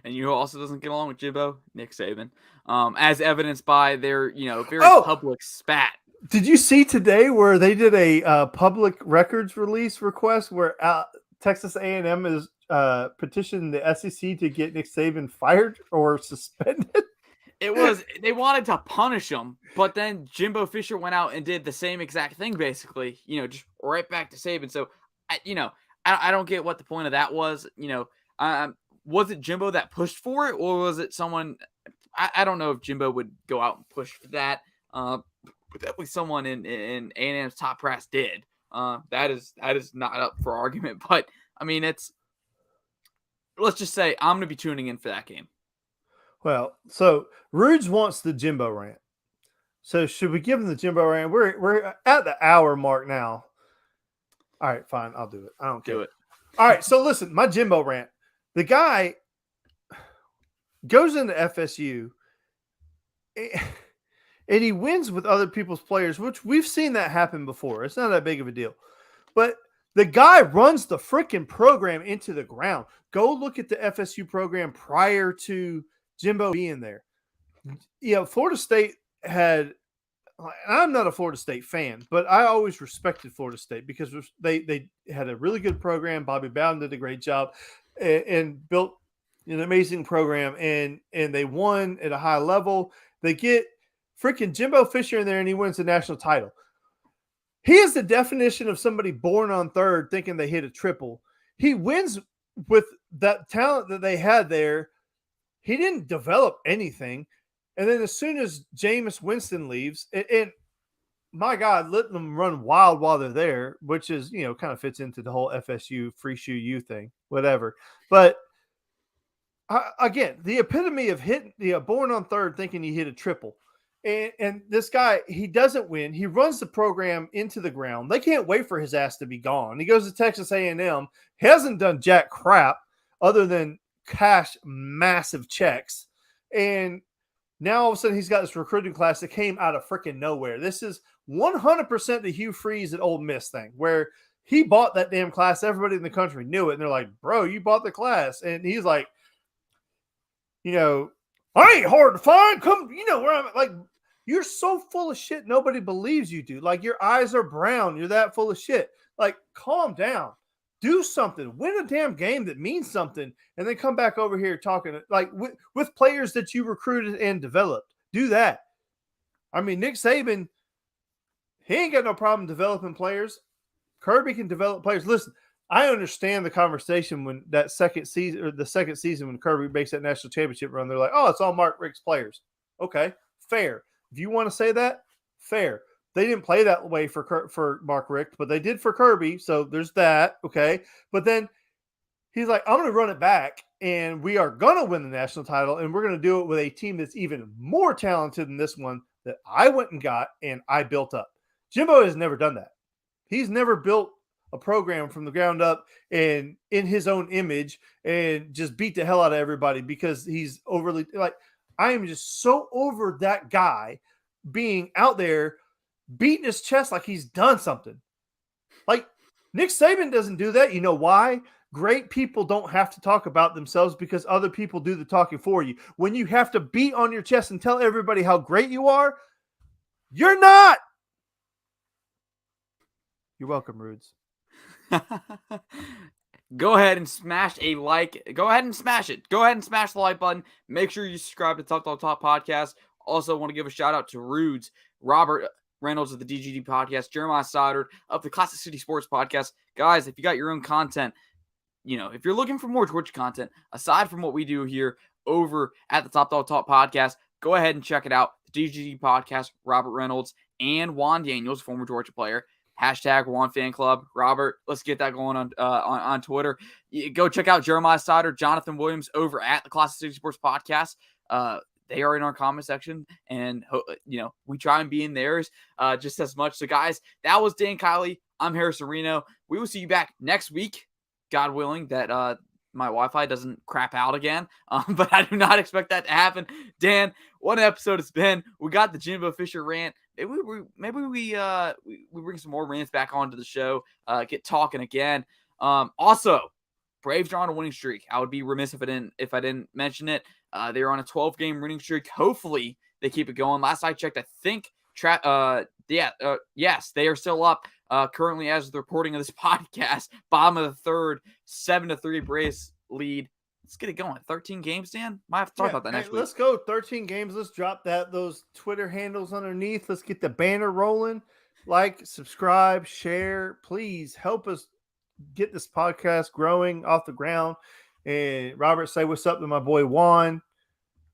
S1: And you know who also doesn't get along with Jimbo? Nick Saban. As evidenced by their, very public spat.
S2: Did you see today where they did a public records release request where Texas A&M is petitioning the SEC to get Nick Saban fired or suspended?
S1: They wanted to punish him, but then Jimbo Fisher went out and did the same exact thing, basically, just right back to Saban. So, I don't get what the point of that was. Was it Jimbo that pushed for it, or was it someone? I don't know if Jimbo would go out and push for that. But definitely someone in A&M's top brass did. That is not up for argument. But I mean, let's just say I'm going to be tuning in for that game.
S2: Well, so Rudes wants the Jimbo rant. So should we give him the Jimbo rant? We're at the hour mark now. All right, fine. I'll do it. I don't care.
S1: Do it.
S2: All right. So listen, my Jimbo rant. The guy goes into FSU and he wins with other people's players, which we've seen that happen before. It's not that big of a deal. But the guy runs the freaking program into the ground. Go look at the FSU program prior to Jimbo being there. Florida State had – I'm not a Florida State fan, but I always respected Florida State because they had a really good program. Bobby Bowden did a great job and built an amazing program, and they won at a high level. They get freaking Jimbo Fisher in there, and he wins the national title. He is the definition of somebody born on third thinking they hit a triple. He wins with that talent that they had there. He didn't develop anything. And then as soon as Jameis Winston leaves, and my God, let them run wild while they're there, which is, kind of fits into the whole FSU free shoe U thing, whatever. But again, the epitome of hitting, born on third thinking he hit a triple. And this guy, he doesn't win. He runs the program into the ground. They can't wait for his ass to be gone. He goes to Texas A&M, hasn't done jack crap other than cash massive checks. And now all of a sudden he's got this recruiting class that came out of freaking nowhere. This is 100% the Hugh Freeze at Ole Miss thing, where he bought that damn class. Everybody in the country knew it. And they're like, bro, you bought the class. And he's like, I ain't hard to find. Come, where I'm at. Like, you're so full of shit. Nobody believes you, dude. Like, your eyes are brown. You're that full of shit. Like, calm down. Do something. Win a damn game that means something. And then come back over here talking like with players that you recruited and developed. Do that. I mean, Nick Saban, he ain't got no problem developing players. Kirby can develop players. Listen, I understand the conversation when that second season when Kirby makes that national championship run, they're like, oh, it's all Mark Richt's players. Okay, fair. If you want to say that, fair. They didn't play that way for Mark Richt, but they did for Kirby, so there's that, okay? But then he's like, I'm going to run it back, and we are going to win the national title, and we're going to do it with a team that's even more talented than this one that I went and got and I built up. Jimbo has never done that. He's never built a program from the ground up and in his own image and just beat the hell out of everybody because he's overly like, I am just so over that guy being out there beating his chest like he's done something. Like Nick Saban doesn't do that. You know why? Great people don't have to talk about themselves because other people do the talking for you. When you have to beat on your chest and tell everybody how great you are, you're not. You're welcome, Rudes.
S1: Go ahead and smash a like. Go ahead and smash it. Go ahead and smash the like button. Make sure you subscribe to Talk Podcast. Also want to give a shout out to Rudes, Robert Reynolds of the DGD Podcast, Jeremiah Stoddard of the Classic City Sports Podcast. Guys, if you got your own content, if you're looking for more Georgia content, aside from what we do here over at the Top Podcast, go ahead and check it out. The DGD Podcast, Robert Reynolds and Juan Daniels, former Georgia player. Hashtag Juan Fan Club. Robert, let's get that going on Twitter. Go check out Jeremiah Stoddard, Jonathan Williams over at the Classic City Sports Podcast. They are in our comment section, and we try and be in theirs just as much. So, guys, that was Dan Kiley. I'm Harrison Reno. We will see you back next week, God willing, that my Wi-Fi doesn't crap out again. But I do not expect that to happen. Dan, what an episode it's been. We got the Jimbo Fisher rant. Maybe we bring some more rants back onto the show. Get talking again. Also, Braves are on a winning streak. I would be remiss if I didn't mention it. They're on a 12-game winning streak. Hopefully, they keep it going. Last I checked, I think yes, they are still up. Currently, as the reporting of this podcast, bottom of the third, 7-3 Braves lead. Let's get it going. 13 games, Dan. Might have to talk about that next week.
S2: Let's go. 13 games. Let's drop those Twitter handles underneath. Let's get the banner rolling. Like, subscribe, share. Please help us get this podcast growing off the ground. And Robert, say what's up to my boy Juan.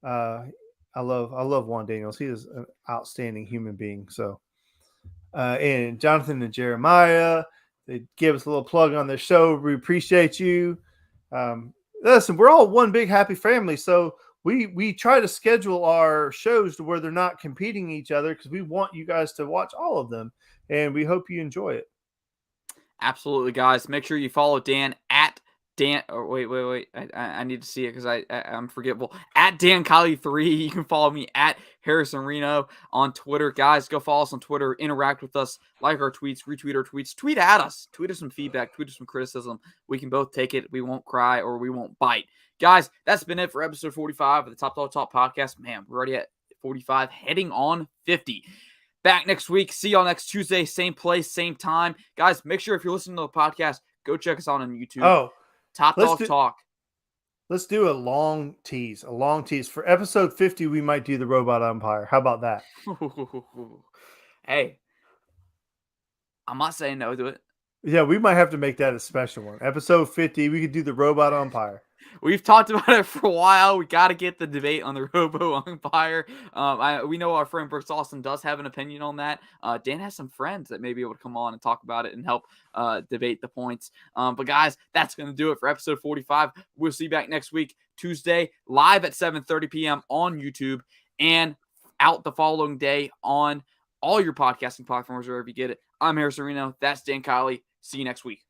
S2: I love Juan Daniels. He is an outstanding human being. So, and Jonathan and Jeremiah, they give us a little plug on their show. We appreciate you. Listen, we're all one big happy family. So we try to schedule our shows to where they're not competing each other because we want you guys to watch all of them. And we hope you enjoy it.
S1: Absolutely, guys. Make sure you follow Dan at Dan. Or wait. I need to see it because I'm forgetful. At Dan Kiley 3. You can follow me at Harrison Reno on Twitter. Guys, go follow us on Twitter. Interact with us. Like our tweets. Retweet our tweets. Tweet at us. Tweet us some feedback. Tweet us some criticism. We can both take it. We won't cry or we won't bite. Guys, that's been it for episode 45 of the Top Podcast. Man, we're already at 45, heading on 50. Back next week. See y'all next Tuesday. Same place, same time. Guys, make sure if you're listening to the podcast, go check us out on YouTube.
S2: Oh,
S1: Top Dog Talk.
S2: Let's do a long tease. For episode 50, we might do the robot umpire. How about that?
S1: Hey, I'm not saying no to it.
S2: Yeah, we might have to make that a special one. Episode 50, we could do the robot umpire.
S1: We've talked about it for a while. We got to get the debate on the robo umpire. We know our friend Brooks Austin does have an opinion on that. Dan has some friends that may be able to come on and talk about it and help debate the points. But guys, that's going to do it for episode 45. We'll see you back next week, Tuesday, live at 7:30 p.m. on YouTube and out the following day on all your podcasting platforms wherever you get it. I'm Harrison Reno. That's Dan Kiley. See you next week.